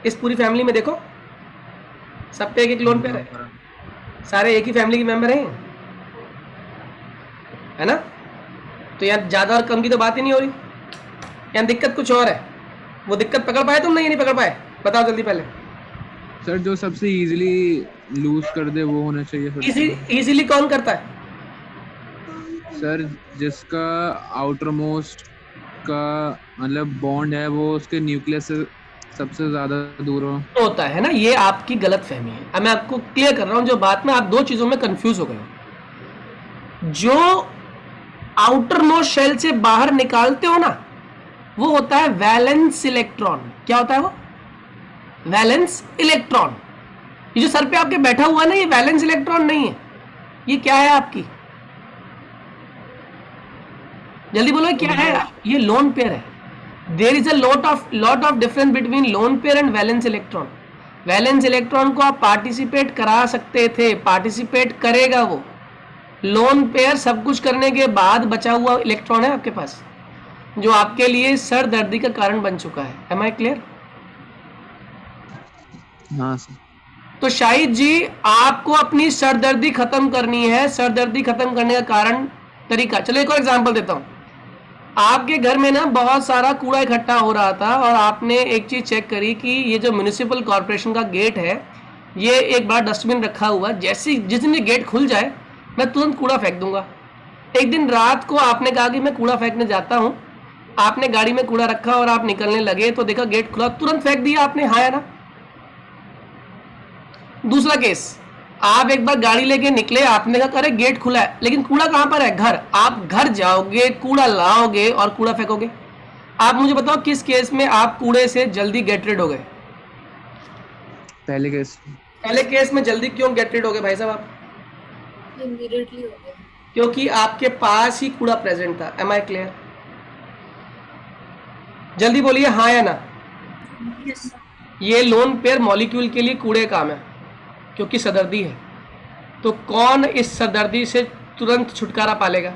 इस पूरी फैमिली में देखो, सब पे एक एक लोन पेयर है, सारे एक ही फैमिली के मेंबर हैं, है ना? तो यहाँ ज्यादा और कम की तो बात ही नहीं हो रही। यहाँ दिक्कत कुछ और है। वो दिक्कत पकड़ पाए तुम? नहीं नहीं पकड़ पाए? बताओ जल्दी पहले। सर जो सबसे इजीली लूज कर दे वो होना चाहिए फिर। इजीली कौन करता है? सर जिसका आउटर मोस्ट का मतलब बॉन्ड है वो उसके न्यूक्लियस से सबसे ज्यादा दूर हो। होता है ना। ये आपकी गलत फहमी है। अब मैं आपको क्लियर कर रहा हूं जो बात में आप दो चीजों में कंफ्यूज हो गए हो। जो आउटर मोस्ट शेल से बाहर निकालते हो ना, वो होता है वैलेंस इलेक्ट्रॉन। क्या होता है वो? Valence electron. ये जो सर पे आपके बैठा हुआ है ना, ये वैलेंस इलेक्ट्रॉन नहीं है। ये क्या है आपकी? जल्दी बोलो क्या है? ये लोन पेयर है। There is a lot of difference between lone pair and valence electron. Valence electron को आप पार्टिसिपेट करा सकते थे, पार्टिसिपेट करेगा वो। लोन पेयर सब कुछ करने के बाद बचा हुआ इलेक्ट्रॉन है आपके पास, जो आपके लिए सर दर्दी का कारण बन चुका है। Am I clear? हाँ सर। तो शाहिद जी, आपको अपनी सरदर्दी खत्म करनी है। सरदर्दी खत्म करने का कारण, तरीका, चलो एक और एग्जांपल देता हूं। आपके घर में ना बहुत सारा कूड़ा इकट्ठा हो रहा था और आपने एक चीज चेक करी कि ये जो म्युनिसिपल कॉर्पोरेशन का गेट है, ये एक बड़ा डस्टबिन रखा हुआ, जैसे जिस दिन ये गेट खुल जाए मैं तुरंत कूड़ा फेंक दूंगा। एक दिन रात को आपने कहा कि मैं कूड़ा फेंकने जाता हूं, आपने गाड़ी में कूड़ा रखा और आप निकलने लगे तो देखा गेट खुला, तुरंत फेंक दिया आपने। हाँ या ना? दूसरा केस, आप एक बार गाड़ी लेके निकले, आपने कहा अरे गेट खुला है, लेकिन कूड़ा कहां पर है? घर। आप घर जाओगे, कूड़ा लाओगे और कूड़ा फेंकोगे। आप मुझे बताओ किस केस में आप कूड़े से जल्दी गेट रिड हो गए? पहले केस। पहले केस में जल्दी क्यों गेट रिड हो गए भाई साहब आप? इमीडिएटली हो गया। क्योंकि आपके पास ही कूड़ा प्रेजेंट था। Am I clear? जल्दी बोलिए हाँ या ना? Yes, sir. ये लोन पेयर मॉलिक्यूल के लिए कूड़े काम है क्योंकि सदर्दी है। तो कौन इस सदर्दी से तुरंत छुटकारा पालेगा?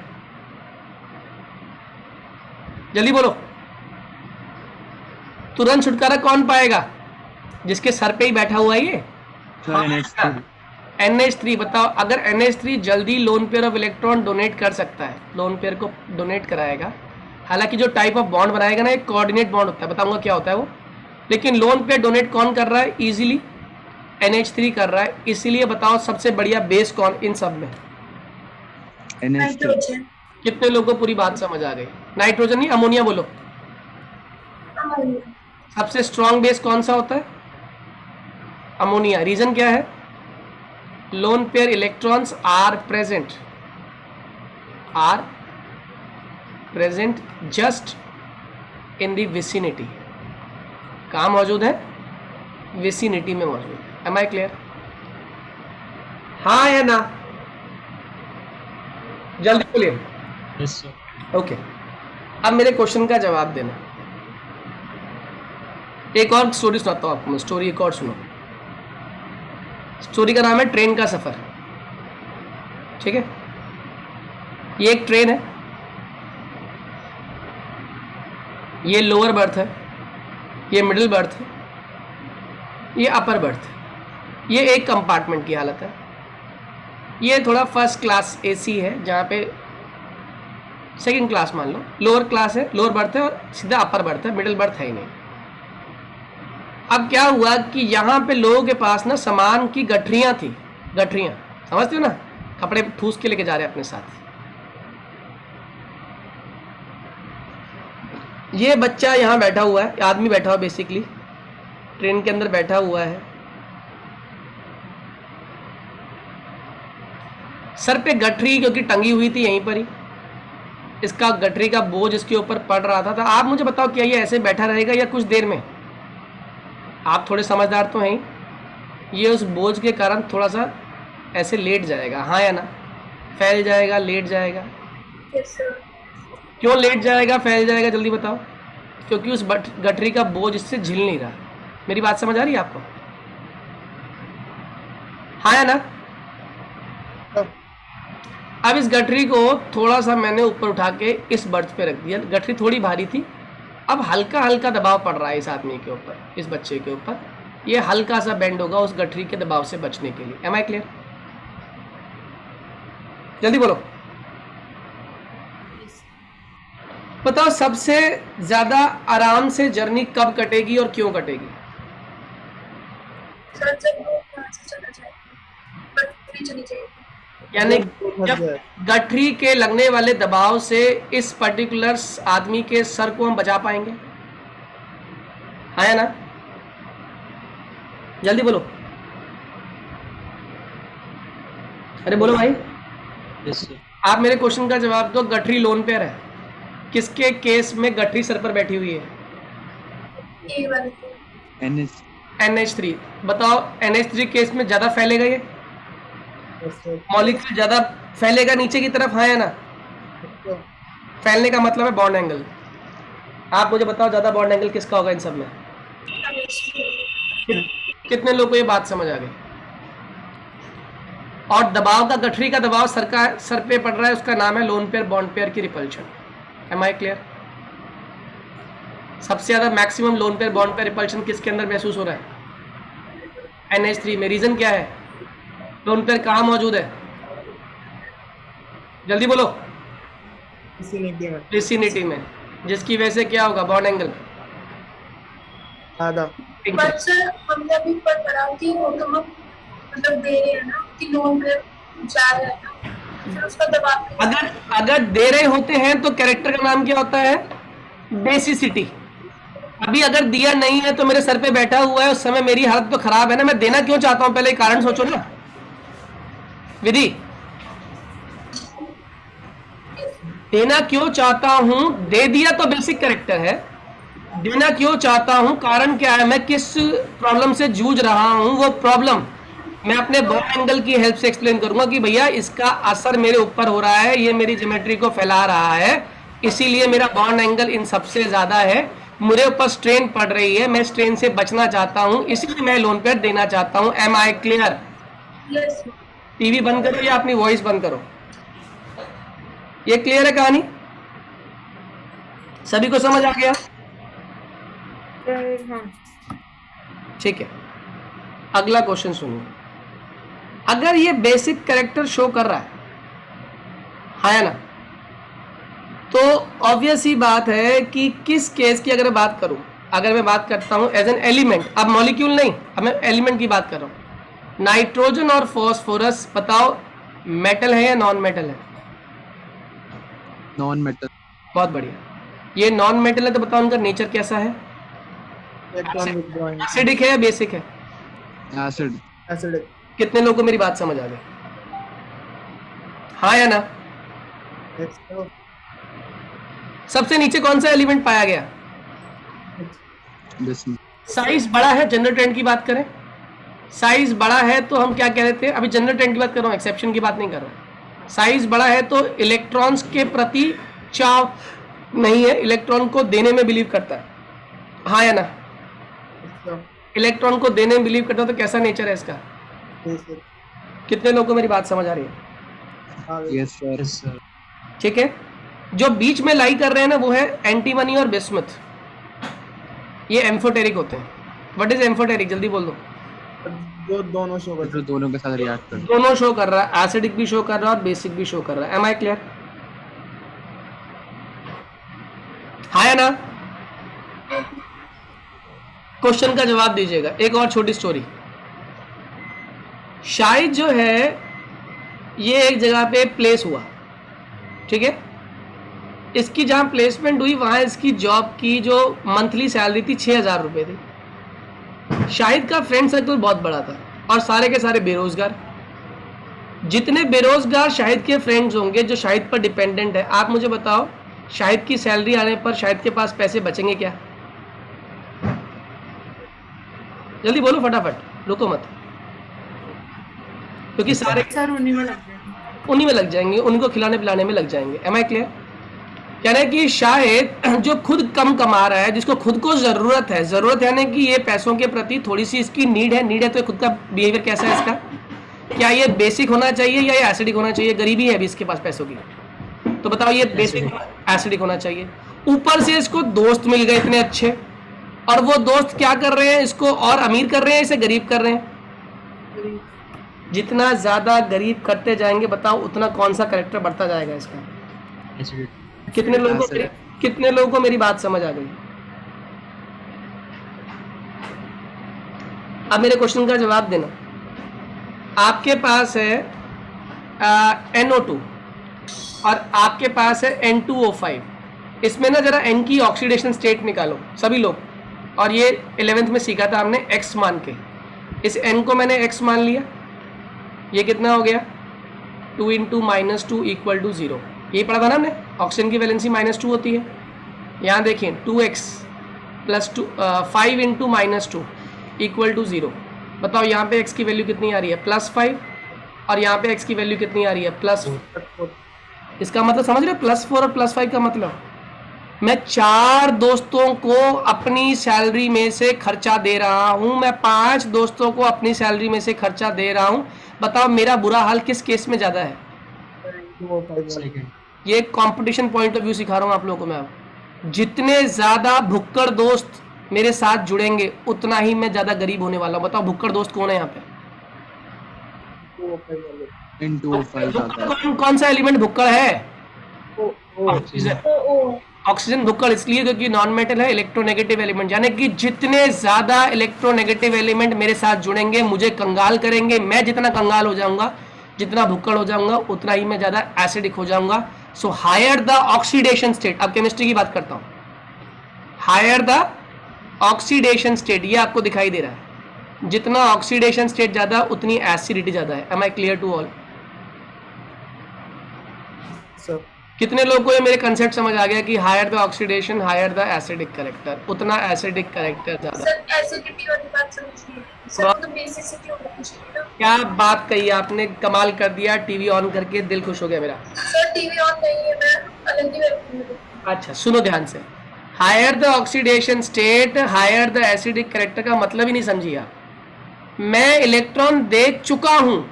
जल्दी बोलो, तुरंत छुटकारा कौन पाएगा? जिसके सर पे ही बैठा हुआ है ये NH3। बताओ, अगर NH3 जल्दी lone pair of electron donate कर सकता है, लोन पेयर को डोनेट कराएगा। हालांकि जो टाइप ऑफ बॉन्ड बनाएगा ना, एक कोऑर्डिनेट बॉन्ड होता है, बताऊंगा क्या होता है वो। लेकिन लोन पेयर डोनेट कौन कर रहा है? इजीली NH3 कर रहा है। इसीलिए बताओ सबसे बढ़िया बेस कौन इन सब में? Nitrogen. कितने लोगों को पूरी बात समझ आ गई? नाइट्रोजन नहीं, अमोनिया बोलो। Ammonia. सबसे स्ट्रॉन्ग बेस कौन सा होता है? अमोनिया। रीजन क्या है? Lone pair electrons are present just in the vicinity. कहाँ मौजूद है? विसिनिटी में मौजूद है। Am I clear? हाँ या ना? जल्दी बोलिए। Yes sir. ओके, अब मेरे क्वेश्चन का जवाब देना। एक और स्टोरी सुनाता हूँ आपको मैं। स्टोरी एक और सुनो। स्टोरी का नाम है ट्रेन का सफर। ठीक है? ये एक ट्रेन है, ये लोअर बर्थ है, ये मिडिल बर्थ है, ये अपर बर्थ है। ये एक कंपार्टमेंट की हालत है। ये थोड़ा फर्स्ट क्लास AC है, जहाँ पे सेकंड क्लास मान लो, लोअर क्लास है, लोअर बर्थ है और सीधा अपर बर्थ है, मिडिल बर्थ है ही नहीं। अब क्या हुआ कि यहाँ पे लोगों के पास ना सामान की गठरियाँ थी। गठरियाँ समझते हो ना? कपड़े ठूस के लेके जा रहे हैं अपने साथ। ये बच्चा यहाँ बैठा हुआ है, आदमी बैठा हुआ बेसिकली ट्रेन के अंदर बैठा हुआ है। सर पे गठरी क्योंकि टंगी हुई थी यहीं पर ही, इसका गठरी का बोझ इसके ऊपर पड़ रहा था। तो आप मुझे बताओ क्या ये ऐसे बैठा रहेगा या कुछ देर में, आप थोड़े समझदार तो हैं ही, ये उस बोझ के कारण थोड़ा सा ऐसे लेट जाएगा, हाँ या ना? फैल जाएगा, लेट जाएगा। Yes, sir. क्यों लेट जाएगा, फैल जाएगा, जल्दी बताओ? क्योंकि उस गठरी का बोझ इससे झिल नहीं रहा। मेरी बात समझ आ रही है आपको? हाँ या ना? अब इस गठरी को थोड़ा सा मैंने ऊपर उठा के इस बर्थ पे रख दिया। गठरी थोड़ी भारी थी, अब हल्का हल्का दबाव पड़ रहा है इस आदमी के ऊपर, इस बच्चे के ऊपर। ये हल्का सा बेंड होगा उस गठरी के दबाव से बचने के लिए। Am I clear? जल्दी बोलो। बताओ सबसे ज्यादा आराम से जर्नी कब कटेगी और क्यों कटेगी? सर जब वो वहाँ से चला जाएगा, गठरी चली जाएगी। यानी जब गठरी के लगने वाले दबाव से इस पर्टिकुलर आदमी के सर को हम बचा पाएंगे, हाँ या ना? जल्दी बोलो, अरे बोलो भाई। आप मेरे क्वेश्चन का जवाब दो। गठरी लोन पेयर है, किसके केस में गठरी सर पर बैठी हुई है? ये वाले NH3। बताओ NH3 केस में ज्यादा फैलेगा ये मॉलिक्यूल, ज्यादा फैलेगा नीचे की तरफ, हाँ या ना? फैलने का मतलब है बॉन्ड एंगल। आप मुझे बताओ ज्यादा बॉन्ड एंगल किसका होगा इन सब में? कितने लोगों को ये बात समझ आ गई? और दबाव का, गठरी का दबाव सर पे पड़ रहा है, उसका नाम है लोन पेयर बॉन्ड पेयर की रिपल्शन। Am I clear? सबसे ज्यादा maximum lone pair bond pair repulsion किसके अंदर महसूस हो रहा है? NH3 में। रीजन क्या है? लोन पेयर कहाँ मौजूद है? जल्दी बोलो। विसिनिटी में, जिसकी वजह से क्या होगा? बॉन्ड एंगल आधा। बट सर हमने अभी पर पढ़ा कि वो तो हम मतलब दे रहे हैं ना कि लोन पे जा रहा है ना, फिर उसका दबाव अगर दे रहे होते हैं तो कैरेक्टर का नाम क्या होता है? बेसिसिटी। अभी अगर दिया नहीं है तो मेरे सर पे बैठा हुआ है, उस समय मेरी हालत तो खराब है ना, मैं देना क्यों चाहता हूं? पहले कारण सोचो ना। विधि, देना क्यों चाहता हूं? दे दिया तो बेसिक कैरेक्टर है, देना क्यों चाहता हूं? कारण क्या है? मैं किस प्रॉब्लम से जूझ रहा हूं, वो प्रॉब्लम मैं अपने बॉन्ड एंगल की हेल्प से एक्सप्लेन करूंगा कि भैया इसका असर मेरे ऊपर हो रहा है, ये मेरी ज्योमेट्री को फैला रहा है, इसीलिए मेरा बॉन्ड एंगल इन सबसे ज्यादा है, मुझे ऊपर स्ट्रेन पड़ रही है, मैं स्ट्रेन से बचना चाहता हूं, इसलिए मैं लोन पेयर देना चाहता हूं। Am I clear? Yes TV बंद करो या अपनी वॉइस बंद करो। ये क्लियर है कहानी? सभी को समझ आ गया? ठीक है, अगला क्वेश्चन सुनिए। अगर ये बेसिक कैरेक्टर शो कर रहा है, हाँ या ना, तो ऑब्वियस ही बात है कि किस केस की अगर बात करूं, अगर मैं बात करता हूं एज एन एलिमेंट, अब मॉलिक्यूल नहीं, अब मैं एलिमेंट की बात कर रहा हूं। नाइट्रोजन और फॉस्फोरस बताओ मेटल है या नॉन मेटल है? Non metal. बहुत बढ़िया। ये नॉन मेटल है तो बताओ उनका नेचर कैसा है? एसिडिक है या बेसिक है? एसिड। कितने लोगों को मेरी बात समझ आ गई? हाँ या ना? सबसे नीचे कौन सा एलिमेंट पाया गया? साइज बड़ा है। जनरल ट्रेंड की बात करें, साइज बड़ा है तो हम क्या कह रहे थे? अभी जनरल ट्रेंड की बात कर रहा हूँ, एक्सेप्शन की बात नहीं कर रहा हूँ। साइज बड़ा है तो इलेक्ट्रॉन्स के प्रति चाव नहीं है, इलेक्ट्रॉन को देने में बिलीव करता है, हाँ या ना? इलेक्ट्रॉन को देने में बिलीव करता है, तो कैसा नेचर है इसका? कितने लोगों को मेरी बात समझ आ रही है? Yes sir. ठीक है, जो बीच में लाई कर रहे हैं ना वो है एंटीमनी और बिस्मथ, ये एम्फोटेरिक होते हैं। What is amphoteric? जल्दी बोल दो। जो दोनों शो कर, दोनों के साथ रिएक्ट कर, दोनों शो कर रहा है, एसिडिक भी शो कर रहा है और बेसिक भी शो कर रहा है। Am I clear? हाँ या ना? क्वेश्चन का जवाब दीजिएगा। एक और छोटी स्टोरी। शाहिद जो है ये एक जगह पे प्लेस हुआ, ठीक है, इसकी जहां प्लेसमेंट हुई वहां इसकी जॉब की जो मंथली सैलरी थी 6,000 रुपये थी। शाहिद का फ्रेंड सर्कल बहुत बड़ा था और सारे के सारे बेरोजगार। जितने बेरोजगार शाहिद के फ्रेंड्स होंगे जो शाहिद पर डिपेंडेंट है, आप मुझे बताओ शाहिद की सैलरी आने पर शाहिद के पास पैसे बचेंगे क्या? जल्दी बोलो फटाफट, रुको मत, क्योंकि सारे सर उन्हीं में लग जाएंगे। उन्हीं में लग जाएंगे, उनको खिलाने पिलाने में लग जाएंगे। Am I clear? कह रहे हैं कि शायद जो खुद कम कमा रहा है, जिसको खुद को जरूरत है ना कि ये पैसों के प्रति थोड़ी सी इसकी नीड है तो खुद का बिहेवियर कैसा है इसका, क्या ये बेसिक होना चाहिए या ये एसिडिक होना चाहिए? गरीबी है अभी इसके पास पैसों की, तो बताओ ये बेसिक एसिडिक होना चाहिए। ऊपर से इसको दोस्त मिल गए इतने अच्छे, और वो दोस्त क्या कर रहे हैं, इसको और अमीर कर रहे हैं, इसे गरीब कर रहे हैं। जितना ज्यादा गरीब करते जाएंगे बताओ उतना कौन सा कैरेक्टर बढ़ता जाएगा इसका? कितने लोगों को मेरी बात समझ आ गई? अब मेरे क्वेश्चन का जवाब देना। आपके पास है NO2 और आपके पास है N2O5। इसमें ना जरा N की ऑक्सीडेशन स्टेट निकालो सभी लोग, और ये 11th में सीखा था हमने X मान के। इस N को मैंने X मान लिया, ये कितना हो गया 2 × -2 = 0। ये पढ़ा था ना हमने, ऑक्सीजन की वैलेंसी -2 होती है। यहाँ देखें 2x + 5 × -2 = 0। बताओ यहाँ पे x की वैल्यू कितनी आ रही है +5, और यहाँ पे x की वैल्यू कितनी आ रही है +4। इसका मतलब समझ रहे हो, +4 और +5 का मतलब, मैं 4 दोस्तों को अपनी सैलरी में से खर्चा दे रहा हूँ, मैं 5 दोस्तों को अपनी सैलरी में से खर्चा दे रहा हूँ। बताओ मेरा बुरा हाल किस केस में ज़्यादा है? ये कंपटीशन पॉइंट ऑफ व्यू सिखा रहा हूँ आप लोगों को मैं। अब जितने ज़्यादा भुक्कड़ दोस्त मेरे साथ जुड़ेंगे उतना ही मैं ज़्यादा गरीब होने वाला हूँ। बताओ भुक्कड़ दोस्त कौन है यहाँ पे? कौन सा एलिमेंट भुक्कड़ है? ऑक्सीजन भुक्कड़ इसलिए क्योंकि नॉन मेटल है, इलेक्ट्रोनेगेटिव एलिमेंट, यानी कि जितने ज्यादा इलेक्ट्रोनेगेटिव एलिमेंट मेरे साथ जुड़ेंगे मुझे कंगाल करेंगे। मैं जितना कंगाल हो जाऊंगा, जितना भुक्कड़ हो जाऊंगा, उतना ही मैं ज्यादा एसिडिक हो जाऊंगा। So higher the oxidation state, अब केमिस्ट्री की बात करता हूं, हायर द ऑक्सीडेशन स्टेट, ये आपको दिखाई दे रहा है, जितना ऑक्सीडेशन स्टेट ज्यादा उतनी एसिडिटी ज्यादा है। Am I clear to all? कितने लोगों को ये मेरे कंसेप्ट समझ आ गया कि higher the oxidation higher the acidic character, उतना एसिडिक कैरेक्टर ज्यादा। सर एसिडिटी वाली बात समझिए सर, तो बेसिसिटी होनी चाहिए ना। क्या बात कही आपने, कमाल कर दिया, टीवी ऑन करके दिल खुश हो गया मेरा। सर टीवी ऑन नहीं है, मैं अलग ही बैठी हूं। अच्छा सुनो ध्यान से, higher the oxidation state higher the acidic character का मतलब ही नहीं समझी आप। मैं इलेक्ट्रॉन दे चुका हूं,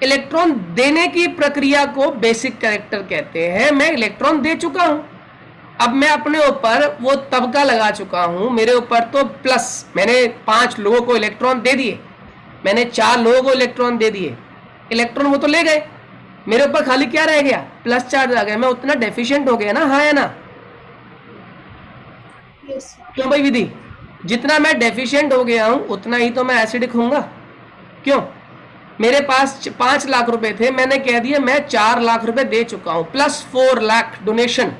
इलेक्ट्रॉन देने की प्रक्रिया को बेसिक कैरेक्टर कहते हैं। मैं इलेक्ट्रॉन दे चुका हूं, अब मैं अपने ऊपर वो तबका लगा चुका हूं, मेरे ऊपर तो प्लस, मैंने 5 लोगों को इलेक्ट्रॉन दे दिए, मैंने 4 लोगों को इलेक्ट्रॉन दे दिए, इलेक्ट्रॉन वो तो ले गए, मेरे ऊपर खाली क्या रह गया, प्लस चार्ज आ गया, मैं उतना डेफिशिएंट हो गया ना, हाँ है ना? क्यों भाई विधि? जितना मैं डेफिशिएंट हो गया हूं उतना ही तो मैं एसिडिक होऊंगा। क्यों? मेरे पास 5 लाख रुपए थे, मैंने कह दिया मैं 4 लाख रुपए दे चुका हूं, प्लस 4 लाख डोनेशन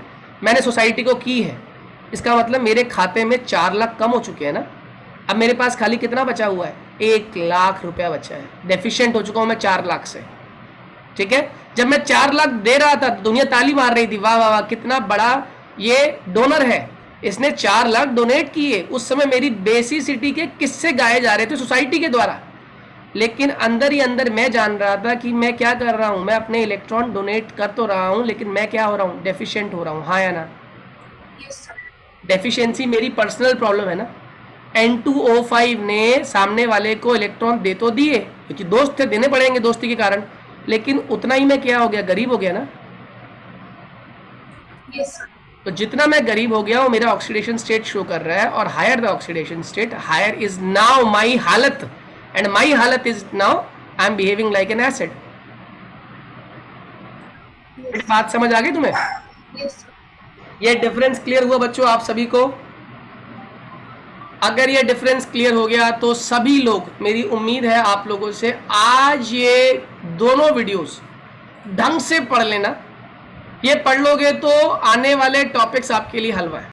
मैंने सोसाइटी को की है। इसका मतलब मेरे खाते में 4 लाख कम हो चुके हैं ना। अब मेरे पास खाली कितना बचा हुआ है? 1 लाख रुपया बचा है। डेफिशिएंट हो चुका हूं मैं 4 लाख से, ठीक है। जब मैं 4 लाख दे रहा था दुनिया ताली मार रही थी, वाह वाह वाह कितना बड़ा ये डोनर है, इसने 4 लाख डोनेट किए। उस समय मेरी बेसिसिटी के किस्से गाए जा रहे थे सोसाइटी के द्वारा, लेकिन अंदर ही अंदर मैं जान रहा था कि मैं क्या कर रहा हूं, मैं अपने इलेक्ट्रॉन डोनेट कर तो रहा हूं लेकिन मैं क्या हो रहा हूं, डेफिशिएंट हो रहा हूं, हाँ या ना? डेफिशिएंसी मेरी पर्सनल प्रॉब्लम है ना। N2O5 ने सामने वाले को इलेक्ट्रॉन दे तो दिए क्योंकि दोस्त थे, देने पड़ेंगे दोस्ती के कारण, लेकिन उतना ही मैं क्या हो गया, गरीब हो गया ना। तो जितना मैं गरीब हो गया वो मेरा ऑक्सीडेशन स्टेट शो कर रहा है, और higher the oxidation state higher is now my हालत, and my halat is now I am behaving like an acid। बात समझ आ गई तुम्हें? ये डिफरेंस क्लियर हुआ बच्चों आप सभी को? अगर ये डिफरेंस क्लियर हो गया तो सभी लोग, मेरी उम्मीद है आप लोगों से आज ये दोनों वीडियोस ढंग से पढ़ लेना। ये पढ़ लोगे तो आने वाले टॉपिक्स आपके लिए हलवा है।